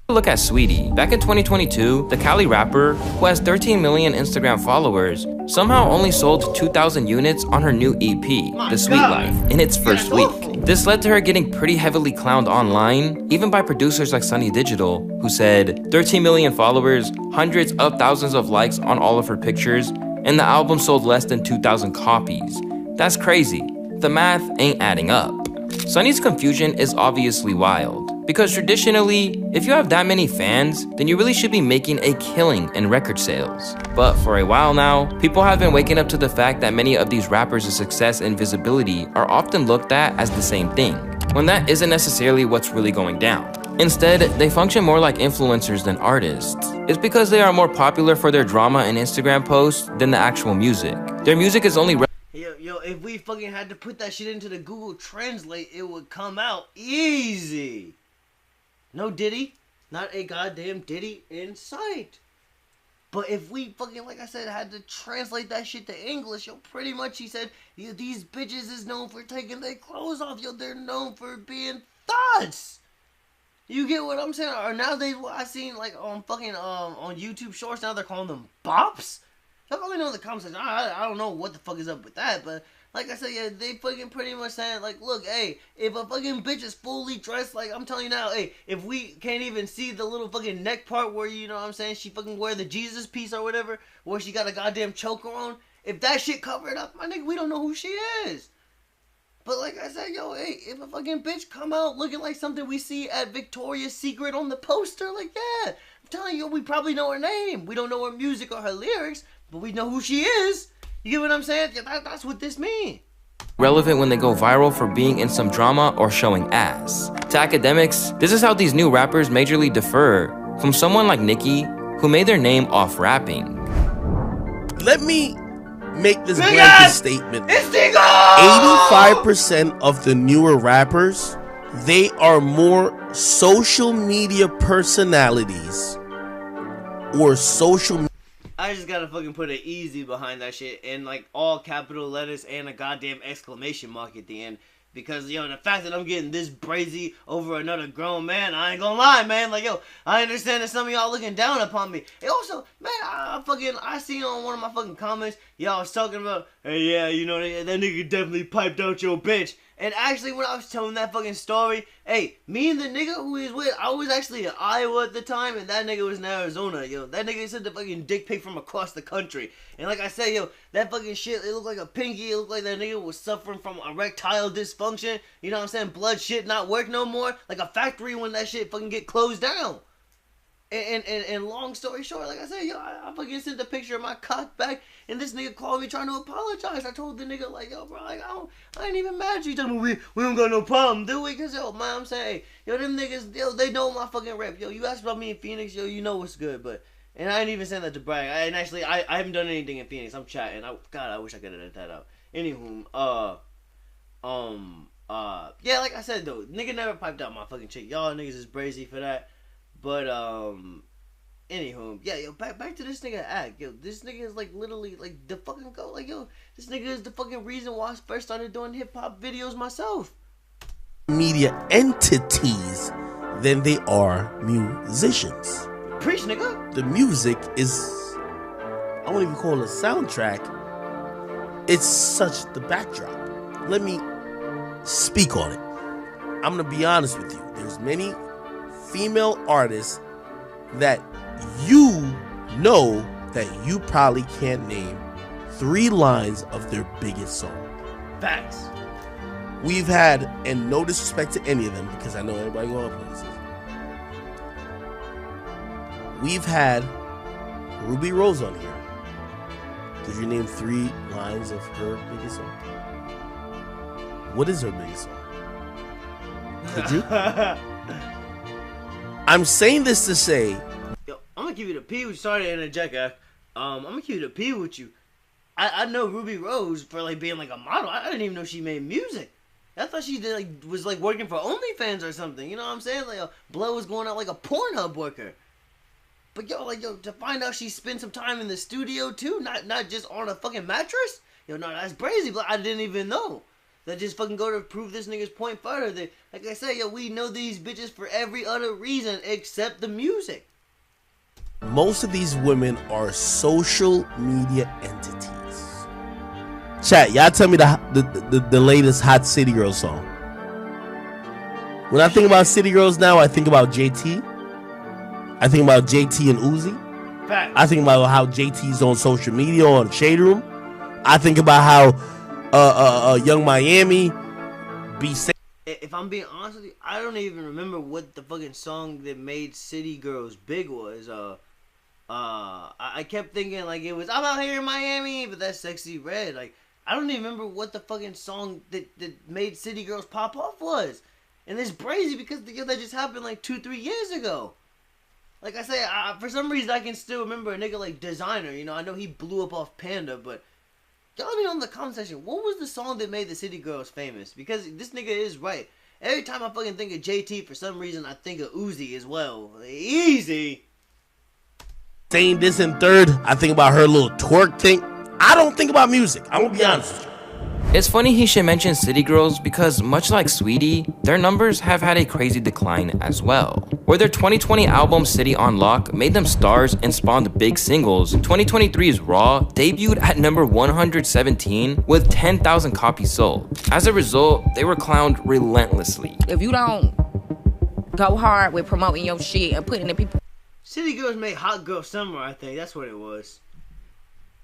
Look at Sweetie. Back in 2022, the Cali rapper, who has 13 million Instagram followers, somehow only sold 2,000 units on her new EP, The Sweet Life, in its first week. This led to her getting pretty heavily clowned online, even by producers like Sunny Digital, who said 13 million followers, hundreds of thousands of likes on all of her pictures, and the album sold less than 2,000 copies. That's crazy. The math ain't adding up. Sunny's confusion is obviously wild, because traditionally, if you have that many fans, then you really should be making a killing in record sales. But for a while now, people have been waking up to the fact that many of these rappers' success and visibility are often looked at as the same thing, when that isn't necessarily what's really going down. Instead, they function more like influencers than artists. It's because they are more popular for their drama and Instagram posts than the actual music. Their music is only Yo, if we fucking had to put that shit into the Google Translate, it would come out easy. No Diddy, not a goddamn Diddy in sight. But if we fucking, like I said, had to translate that shit to English, yo, pretty much he said, these bitches is known for taking their clothes off, yo, they're known for being thoughts. You get what I'm saying? Or now I seen like on fucking, on YouTube Shorts, now they're calling them bops. Y'all probably know in the comments section, I don't know what the fuck is up with that, but like I said, yeah, they fucking pretty much saying, like, look, hey, if a fucking bitch is fully dressed, like, I'm telling you now, hey, if we can't even see the little fucking neck part where, you know what I'm saying, she fucking wear the Jesus piece or whatever, where she got a goddamn choker on, if that shit covered up, my nigga, we don't know who she is. But like I said, yo, hey, if a fucking bitch come out looking like something we see at Victoria's Secret on the poster, like, yeah, I'm telling you, we probably know her name. We don't know her music or her lyrics, but we know who she is. You get what I'm saying? Yeah, that's what this means. Relevant when they go viral for being in some drama or showing ass. To academics, this is how these new rappers majorly differ from someone like Nicki, who made their name off rapping. Let me make this blanket statement. 85% of the newer rappers, they are more social media personalities or social. I just gotta fucking put an easy behind that shit and like all capital letters and a goddamn exclamation mark at the end. Because, yo, the fact that I'm getting this brazy over another grown man, I ain't gonna lie, man. Like, yo, I understand that some of y'all looking down upon me. And also, man, I seen on one of my fucking comments, y'all was talking about, hey, yeah, you know, that nigga definitely piped out your bitch. And actually, when I was telling that fucking story, hey, me and the nigga who he was with, I was actually in Iowa at the time, and that nigga was in Arizona, yo. That nigga sent the fucking dick pic from across the country. And like I said, yo, that fucking shit, it looked like a pinky. It looked like that nigga was suffering from erectile dysfunction. You know what I'm saying? Blood shit not work no more. Like a factory when that shit fucking get closed down. And long story short, like I said, yo, I fucking sent a picture of my cock back, and this nigga called me trying to apologize. I told the nigga, like, yo, bro, like, I ain't even mad at you. Tell me we don't got no problem, do we? Cause, yo, man, I'm saying, hey, yo, them niggas, yo, they know my fucking rep. Yo, you asked about me in Phoenix, yo, you know what's good, but, and I ain't even saying that to brag. I haven't done anything in Phoenix. I'm chatting. God, I wish I could edit that out. Anywho, yeah, like I said, though, nigga never piped out my fucking chick. Y'all niggas is brazy for that. But, anywho, yeah, yo, back to this nigga act. Yo, this nigga is, like, literally, like, the fucking go. Like, yo, this nigga is the fucking reason why I first started doing hip-hop videos myself. Media entities than they are musicians. Preach, nigga. The music is, I won't even call it a soundtrack. It's such the backdrop. Let me speak on it. I'm going to be honest with you. There's many female artists that you know that you probably can't name 3 lines of their biggest song. Facts. We've had, and no disrespect to any of them, because I know everybody going up places. We've had Ruby Rose on here. Could you name 3 lines of her biggest song? What is her biggest song? Could you? I'm saying this to say, yo, I'm gonna give you the P with you. Sorry to interject, I'm gonna give you the P with you. I know Ruby Rose for like being like a model. I didn't even know she made music. I thought she did, like, was like working for OnlyFans or something. You know what I'm saying? Like, blood was going out like a Pornhub worker. But yo, like, yo, to find out she spent some time in the studio too, not just on a fucking mattress. Yo, no, that's crazy. But I didn't even know. That just fucking go to prove this nigga's point further. That, like I say, yo, we know these bitches for every other reason except the music. Most of these women are social media entities. Chat, y'all tell me the latest hot City Girls song. When I think about City Girls now, I think about JT. I think about JT and Uzi. Fact. I think about how JT's on social media, on Shade Room. I think about how Young Miami be saying. If I'm being honest with you, I don't even remember what the fucking song that made City Girls big was. I kept thinking like it was I'm out here in Miami, but that's Sexy Red. Like, I don't even remember what the fucking song that made City Girls pop off was. And it's crazy because that just happened like 2-3 years ago. Like I say, for some reason I can still remember a nigga like Designer. You know, I know he blew up off Panda, but y'all let me know in the comment section, what was the song that made the City Girls famous? Because this nigga is right. Every time I fucking think of JT, for some reason I think of Uzi as well. Easy. Saying this in third, I think about her little twerk thing. I don't think about music. I'm gonna be honest with you. It's funny he should mention City Girls because much like Sweetie, their numbers have had a crazy decline as well. Where their 2020 album City on Lock made them stars and spawned big singles, 2023's Raw debuted at number 117 with 10,000 copies sold. As a result, they were clowned relentlessly. If you don't go hard with promoting your shit and putting the people. City Girls made Hot Girl Summer, I think. That's what it was.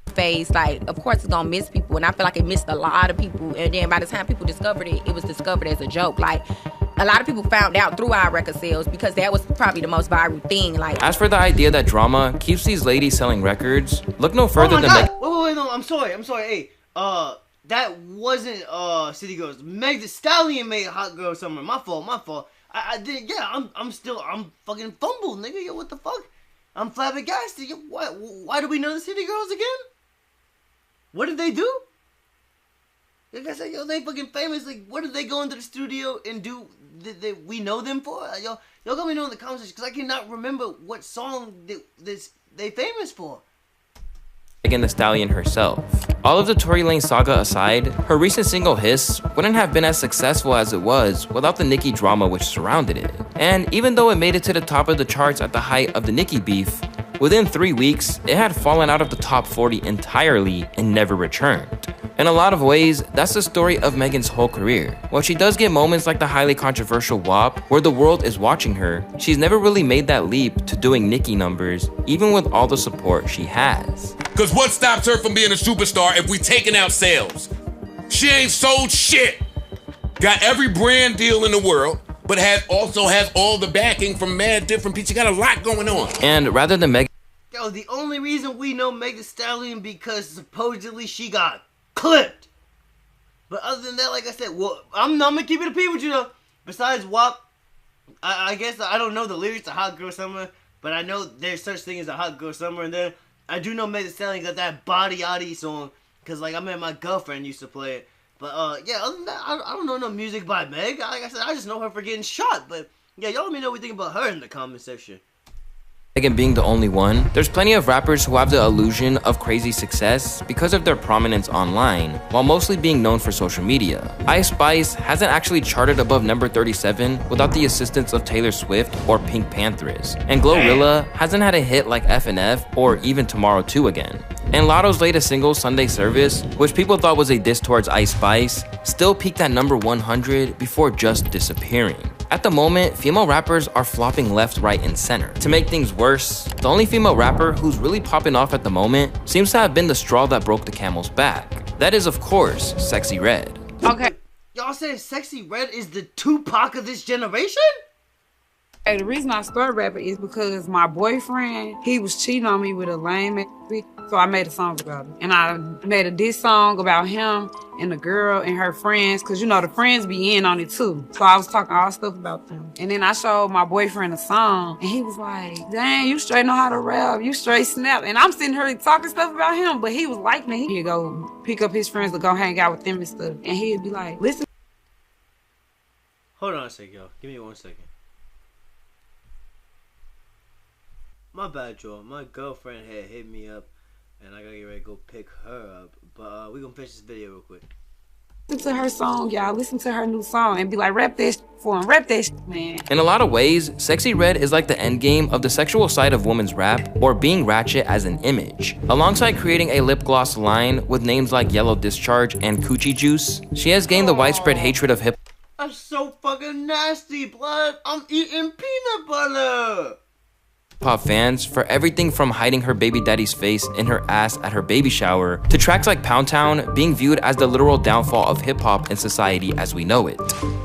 phase, like, of course it's gonna miss people, and I feel like it missed a lot of people. And then by the time people discovered it, it was discovered as a joke. Like, a lot of people found out through our record sales because that was probably the most viral thing. Like, as for the idea that drama keeps these ladies selling records, look no further than Wait, no, I'm sorry. Hey, that wasn't City Girls. Meg Thee Stallion made Hot Girl Summer. My fault. I did. Yeah, I'm fucking fumbled, nigga. Yo, what the fuck? I'm flabbergasted. Yo, why do we know the City Girls again? What did they do? Like I said, yo, they fucking famous. Like, what did they go into the studio and do that we know them for? Y'all let me know in the comments because I cannot remember what song they famous for. Megan Thee Stallion herself. All of the Tory Lanez saga aside, her recent single Hiss wouldn't have been as successful as it was without the Nicki drama which surrounded it. And even though it made it to the top of the charts at the height of the Nicki beef, within 3 weeks, it had fallen out of the top 40 entirely and never returned. In a lot of ways, that's the story of Megan's whole career. While she does get moments like the highly controversial WAP, where the world is watching her, she's never really made that leap to doing Nicki numbers, even with all the support she has. Cause what stops her from being a superstar if we taking out sales? She ain't sold shit. Got every brand deal in the world, but also has all the backing from mad different people. She got a lot going on. And rather than Megan... Yo, the only reason we know Meg Thee Stallion because supposedly she got clipped. But other than that, like I said, well, I'm gonna keep it a P with you though. Besides WAP, I guess I don't know the lyrics to Hot Girl Summer, but I know there's such thing as a Hot Girl Summer, and then I do know Meg Thee Stallion got that Body Yaddy song, cause like I met my girlfriend used to play it. But yeah, other than that, I don't know no music by Meg. Like I said, I just know her for getting shot. But yeah, y'all let me know what you think about her in the comment section. Megan being the only one, there's plenty of rappers who have the illusion of crazy success because of their prominence online, while mostly being known for social media. Ice Spice hasn't actually charted above number 37 without the assistance of Taylor Swift or Pink Panthers, and Glorilla hasn't had a hit like F&F or even Tomorrow 2 again. And Lotto's latest single, Sunday Service, which people thought was a diss towards Ice Spice, still peaked at number 100 before just disappearing. At the moment, female rappers are flopping left, right, and center. To make things worse, the only female rapper who's really popping off at the moment seems to have been the straw that broke the camel's back. That is, of course, Sexy Red. Okay. Y'all saying Sexy Red is the Tupac of this generation? Hey, the reason I started rapping is because my boyfriend, he was cheating on me with a lame ass bitch, so I made a song about it. And I made a diss song about him and the girl and her friends, because, you know, the friends be in on it too. So I was talking all stuff about them. And then I showed my boyfriend a song, and he was like, dang, you straight know how to rap. You straight snap. And I'm sitting here talking stuff about him, but he was liking it. He'd go pick up his friends to go hang out with them and stuff. And he'd be like, listen. Hold on a second, y'all. Give me 1 second. My bad, y'all. My girlfriend had hit me up, and I gotta get ready to go pick her up. But we gonna finish this video real quick. Listen to her song, y'all. Listen to her new song and be like, rap that shit for him. Rap that shit, man. In a lot of ways, Sexy Red is like the endgame of the sexual side of women's rap, or being ratchet as an image. Alongside creating a lip gloss line with names like Yellow Discharge and Coochie Juice, she has gained the widespread hatred of hip. That's so fucking nasty, blood. I'm eating peanut butter. Hip-hop fans for everything from hiding her baby daddy's face in her ass at her baby shower to tracks like Pound Town being viewed as the literal downfall of hip-hop and society as we know it.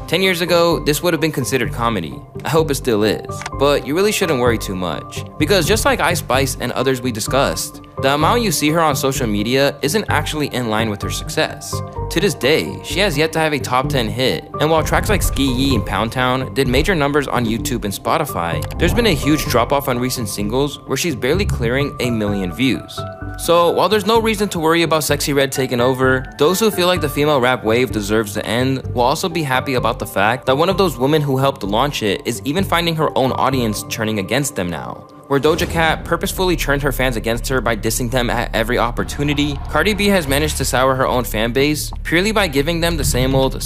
10 years ago, this would have been considered comedy. I hope it still is. But you really shouldn't worry too much, because just like Ice Spice and others we discussed, the amount you see her on social media isn't actually in line with her success. To this day, she has yet to have a top 10 hit, and while tracks like Ski Yee and Pound Town did major numbers on YouTube and Spotify, there's been a huge drop-off on recent singles where she's barely clearing 1 million views. So while there's no reason to worry about Sexy Red taking over, those who feel like the female rap wave deserves to end will also be happy about the fact that one of those women who helped launch it is even finding her own audience turning against them now. Where Doja Cat purposefully turned her fans against her by dissing them at every opportunity, Cardi B has managed to sour her own fan base purely by giving them the same old,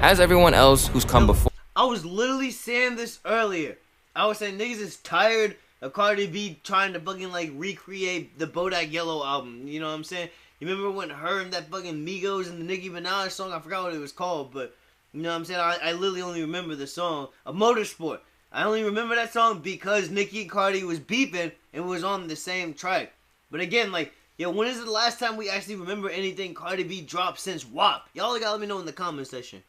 as everyone else who's come before. I was literally saying this earlier. I was saying niggas is tired of Cardi B trying to fucking like recreate the Bodak Yellow album. You know what I'm saying? You remember when her and that fucking Migos and the Nicki Minaj song, I forgot what it was called, but you know what I'm saying? I literally only remember the song, A Motorsport. I only remember that song because Nicki and Cardi was beefing and was on the same track. But again, like, Yo, when is the last time we actually remember anything Cardi B dropped since WAP? Y'all gotta let me know in the comment section.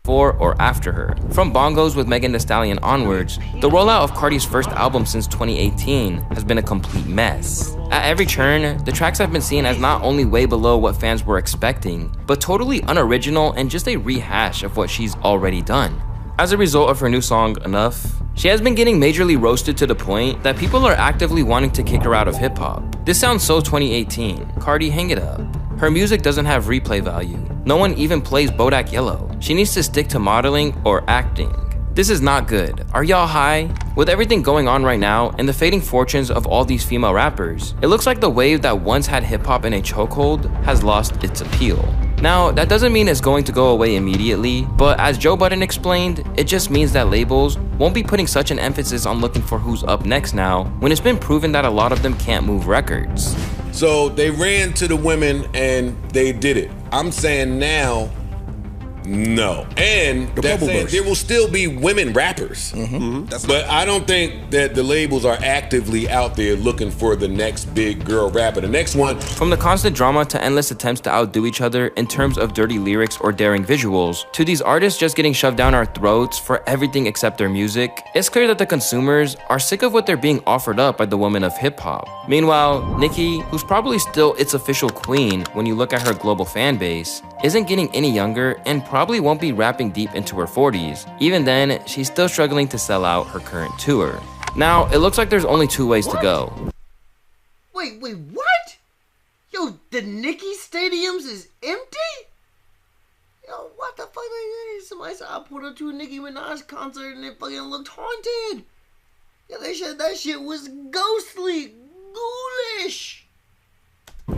Before or after her. From Bongos with Megan Thee Stallion onwards, the rollout of Cardi's first album since 2018 has been a complete mess. At every turn, the tracks have been seen as not only way below what fans were expecting, but totally unoriginal and just a rehash of what she's already done. As a result of her new song, Enough, she has been getting majorly roasted to the point that people are actively wanting to kick her out of hip-hop. This sounds so 2018. Cardi, hang it up. Her music doesn't have replay value. No one even plays Bodak Yellow. She needs to stick to modeling or acting. This is not good. Are y'all high? With everything going on right now and the fading fortunes of all these female rappers, it looks like the wave that once had hip-hop in a chokehold has lost its appeal. Now, that doesn't mean it's going to go away immediately, but as Joe Budden explained, it just means that labels won't be putting such an emphasis on looking for who's up next now, when it's been proven that a lot of them can't move records. So they ran to the women and they did it. I'm saying now, no. And that's saying there will still be women rappers. But I don't think that the labels are actively out there looking for the next big girl rapper. The next one. From the constant drama to endless attempts to outdo each other in terms of dirty lyrics or daring visuals, to these artists just getting shoved down our throats for everything except their music, it's clear that the consumers are sick of what they're being offered up by the women of hip-hop. Meanwhile, Nicki, who's probably still its official queen when you look at her global fan base, isn't getting any younger and probably won't be rapping deep into her 40s. Even then, she's still struggling to sell out her current tour. Now, it looks like there's only two ways to go. Wait, what? Yo, the Nicki stadiums is empty? Yo, what the fuck? Somebody said I pulled up to a Nicki Minaj concert and it fucking looked haunted. Yeah, they said that shit was ghostly, ghoulish.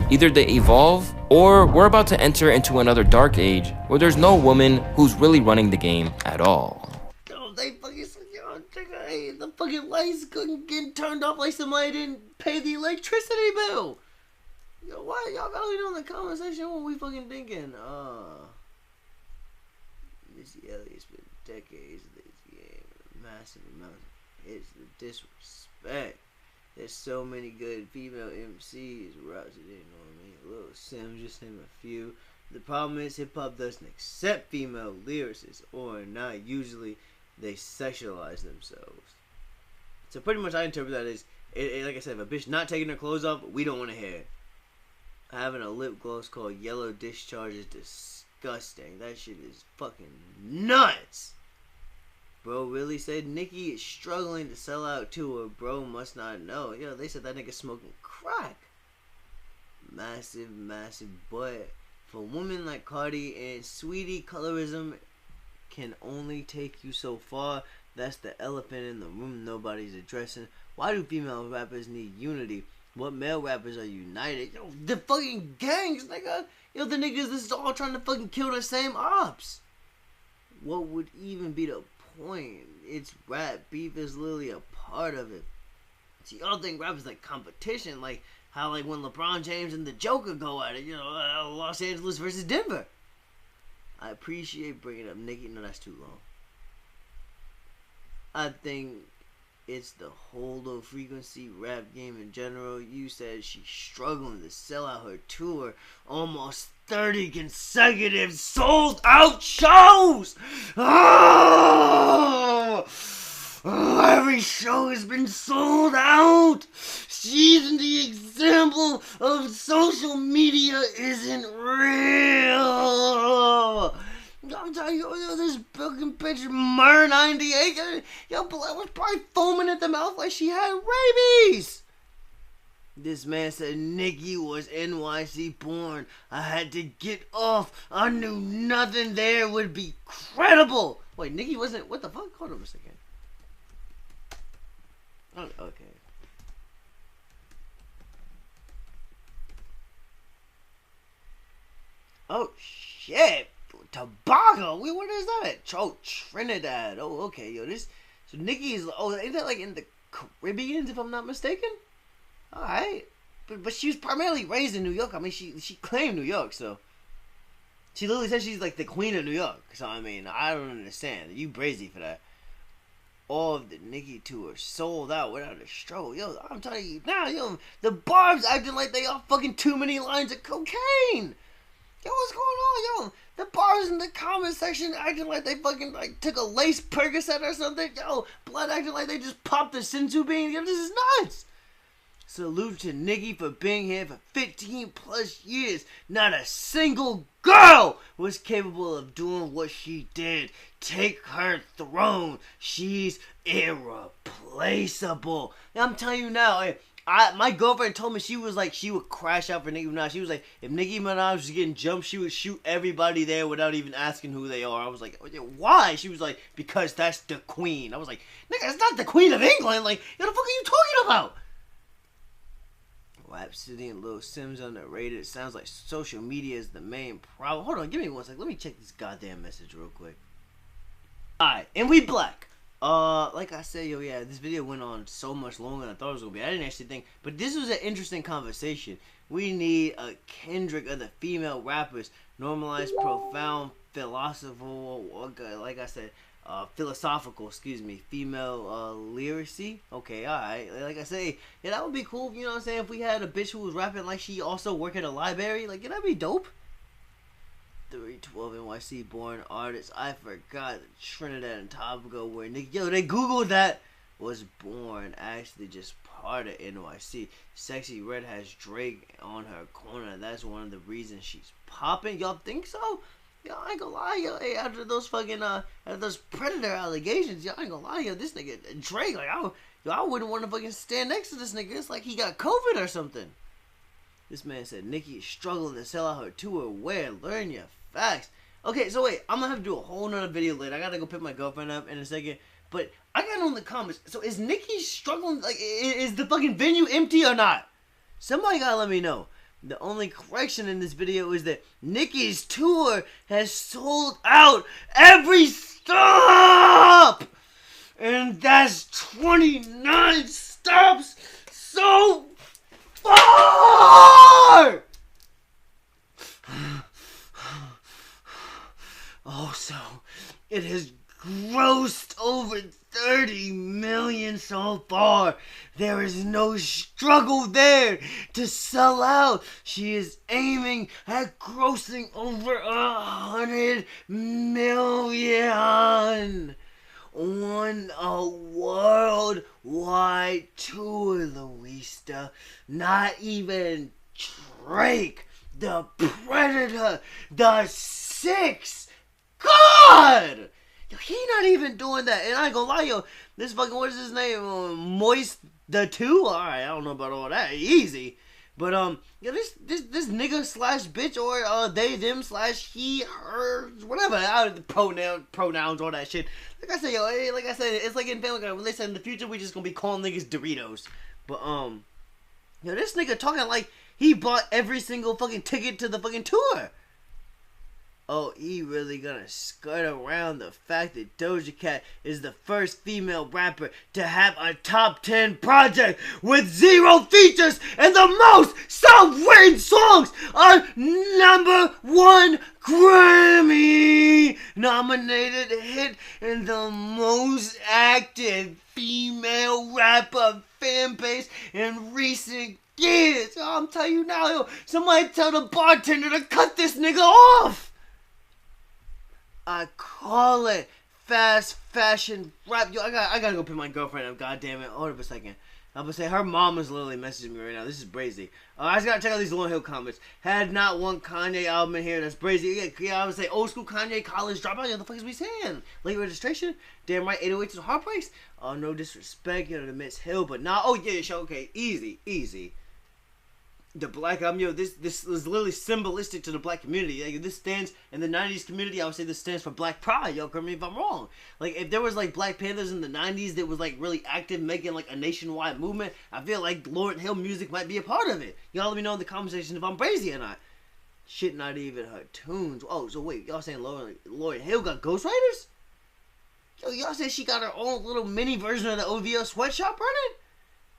Either they evolve, or we're about to enter into another dark age where there's no woman who's really running the game at all. Yo, they fucking said, yo, hey, the fucking lights couldn't get turned off like somebody didn't pay the electricity bill. Yo, why y'all gotta know in the comment section what we fucking thinking? Missy Elliott's been decades of this game, massive amount of hits, the disrespect. There's so many good female MCs. Rousey, you know what I mean? Lil Sims, just name a few. The problem is hip-hop doesn't accept female lyricists, or not usually, they sexualize themselves. So pretty much I interpret that as, like I said, if a bitch not taking her clothes off, we don't want to hear it. Having a lip gloss called Yellow Discharge is disgusting. That shit is fucking nuts. Bro really said Nicki is struggling to sell out to her. Bro must not know. Yo, they said that nigga smoking crack. Massive butt. For women like Cardi and Sweetie, colorism can only take you so far. That's the elephant in the room nobody's addressing. Why do female rappers need unity? What male rappers are united? Yo, the fucking gangs, nigga. Yo, the niggas, this is all trying to fucking kill the same ops. What would even be the point? It's rap. Beef is literally a part of it. See, y'all think rap is like competition, like how like when LeBron James and the Joker go at it, you know, Los Angeles versus Denver. I appreciate bringing up Nicki. No, that's too long. I think it's the whole low frequency rap game in general. You said she's struggling to sell out her tour. Almost 30 consecutive sold out shows. Every show has been sold out. She's the example of social media isn't real. I'm telling you, this fucking bitch, Mur 98, yo, was probably foaming at the mouth like she had rabies. This man said Nicki was NYC born. I had to get off. I knew nothing there would be credible. Wait, Nicki wasn't, what the fuck? Hold on a second. Oh, okay. Oh, shit. Tobago? Wait, what is that? Oh, Trinidad. Oh, okay, yo, this. So Nicki is. Oh, ain't that like in the Caribbean, if I'm not mistaken? All right, but she was primarily raised in New York. I mean, she claimed New York, so she literally said she's like the queen of New York. So I mean, I don't understand. You brazy for that. all of the Nicki tours sold out without a struggle. Yo, I'm telling you now, yo, the barbs acting like they are fucking too many lines of cocaine. Yo, what's going on, yo? The bars in the comment section acting like they fucking like took a lace Percocet or something. Yo, blood acting like they just popped the senzu bean. Yo, this is nuts. Salute to Nicki for being here for 15 plus years. Not a single girl was capable of doing what she did. Take her throne. She's irreplaceable. I'm telling you now, my girlfriend told me she would crash out for Nicki Minaj. She was like, if Nicki Minaj was getting jumped, she would shoot everybody there without even asking who they are. I was like, why? She was like, because that's the queen. I was like, nigga, it's not the queen of England. Like, what the fuck are you talking about? Rhapsody and Lil Sims underrated. It sounds like social media is the main problem. Hold on, give me 1 second. Let me check this goddamn message real quick. Alright, and we black. Like I said, yo, yeah, this video went on so much longer than I thought it was gonna be. I didn't actually think, but this was an interesting conversation. We need a Kendrick of the female rappers. Normalize profound, philosophical, like I said, philosophical, female lyricy. Okay, alright. Like I say, yeah, that would be cool, you know what I'm saying? If we had a bitch who was rapping like she also worked at a library, like, yeah, that'd be dope. 312 NYC born artist. I forgot Trinidad and Tobago where Nicki, yo, they googled that, was born. Actually just part of NYC. Sexy Red has Drake on her corner. That's one of the reasons she's popping. Y'all think so? Yo, I ain't gonna lie, yo. Hey, after those fucking after those predator allegations, yo, I ain't gonna lie, yo. This nigga Drake, like, I wouldn't want to fucking stand next to this nigga. It's like he got COVID or something. This man said Nicki is struggling to sell out her tour. Where? Learn your facts. Okay, so wait, I'm gonna have to do a whole nother video later. I gotta go pick my girlfriend up in a second. But I got on the comments. So is Nicki struggling? Like, is the fucking venue empty or not? Somebody gotta let me know. The only correction in this video is that Nicki's tour has sold out every stop! And that's 29 stops so far! Also, it has grossed over 30 million so far. There is no struggle there to sell out. She is aiming at grossing over 100 million on a worldwide tour, Luista. Not even Drake, the Predator, the Six God! Yo, he not even doing that. And I ain't gonna lie, yo, this fucking, what is his name? Moist the 2? Alright, I don't know about all that. Easy. But, yo, this nigga slash bitch or they, them slash he, her, whatever. Pronouns, all that shit. Like I said, yo, like I said, it's like in Family Guy when they said in the future we just gonna be calling niggas Doritos. But, yo, this nigga talking like he bought every single fucking ticket to the fucking tour. Oh, he really gonna skirt around the fact that Doja Cat is the first female rapper to have a top 10 project with 0 features and the most self-written songs on #1 Grammy nominated hit and the most active female rapper fan base in recent years. I'm telling you now, yo, somebody tell the bartender to cut this nigga off. I call it fast fashion rap. Yo, I gotta go pick my girlfriend up. God damn it! Hold up a second. I'm gonna say her mom is literally messaging me right now. This is brazy. I just gotta check out these Lauryn Hill comments. Had not one Kanye album in here. That's brazy. Yeah, I would say old school Kanye, college dropout. Yo, the fuck is we saying? Late registration. Damn right. 808 to the Heartbreaks. Oh, no disrespect, you know, to Miss Hill, but nah. Oh yeah, show. Okay, easy. The black album, yo, this is literally symbolistic to the black community. Like, this stands in the 90s community. I would say this stands for black pride. Yo, correct me if I'm wrong. Like, if there was like Black Panthers in the 90s that was like really active, making like a nationwide movement, I feel like Lauryn Hill music might be a part of it. Y'all let me know in the comment section if I'm crazy or not. Shit, not even her tunes. Oh, so wait, y'all saying Lauryn Hill got ghostwriters? Yo, y'all say she got her own little mini version of the OVO sweatshop running?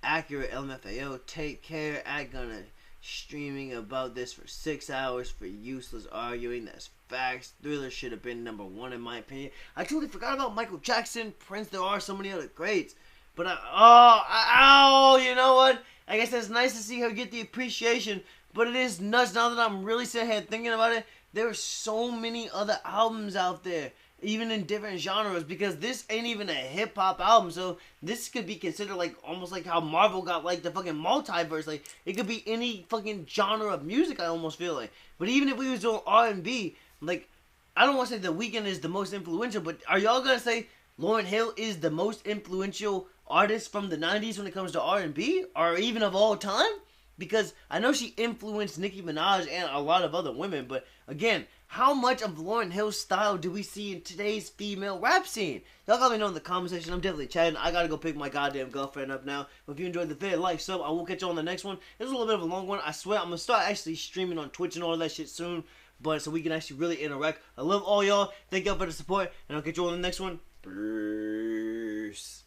Accurate, LMFAO, take care. I gonna streaming about this for 6 hours for useless arguing. That's facts. Thriller should have been #1 in my opinion. I totally forgot about Michael Jackson, Prince. There are so many other greats. But you know what? I guess it's nice to see her get the appreciation. But it is nuts now that I'm really sitting here thinking about it. There are so many other albums out there, even in different genres, because this ain't even a hip-hop album, so this could be considered like almost like how Marvel got like the fucking multiverse. Like, it could be any fucking genre of music, I almost feel like. But even if we was doing R&B, like, I don't want to say The Weeknd is the most influential, but are y'all gonna say Lauryn Hill is the most influential artist from the 90s when it comes to R&B, or even of all time? Because I know she influenced Nicki Minaj and a lot of other women, but again, how much of Lauryn Hill's style do we see in today's female rap scene? Y'all let me know in the comment section. I'm definitely chatting. I gotta go pick my goddamn girlfriend up now. But if you enjoyed the video, like, sub. I will catch you on the next one. This was a little bit of a long one. I swear I'm gonna start actually streaming on Twitch and all that shit soon, but so we can actually really interact. I love all y'all. Thank y'all for the support, and I'll catch you on the next one. Peace.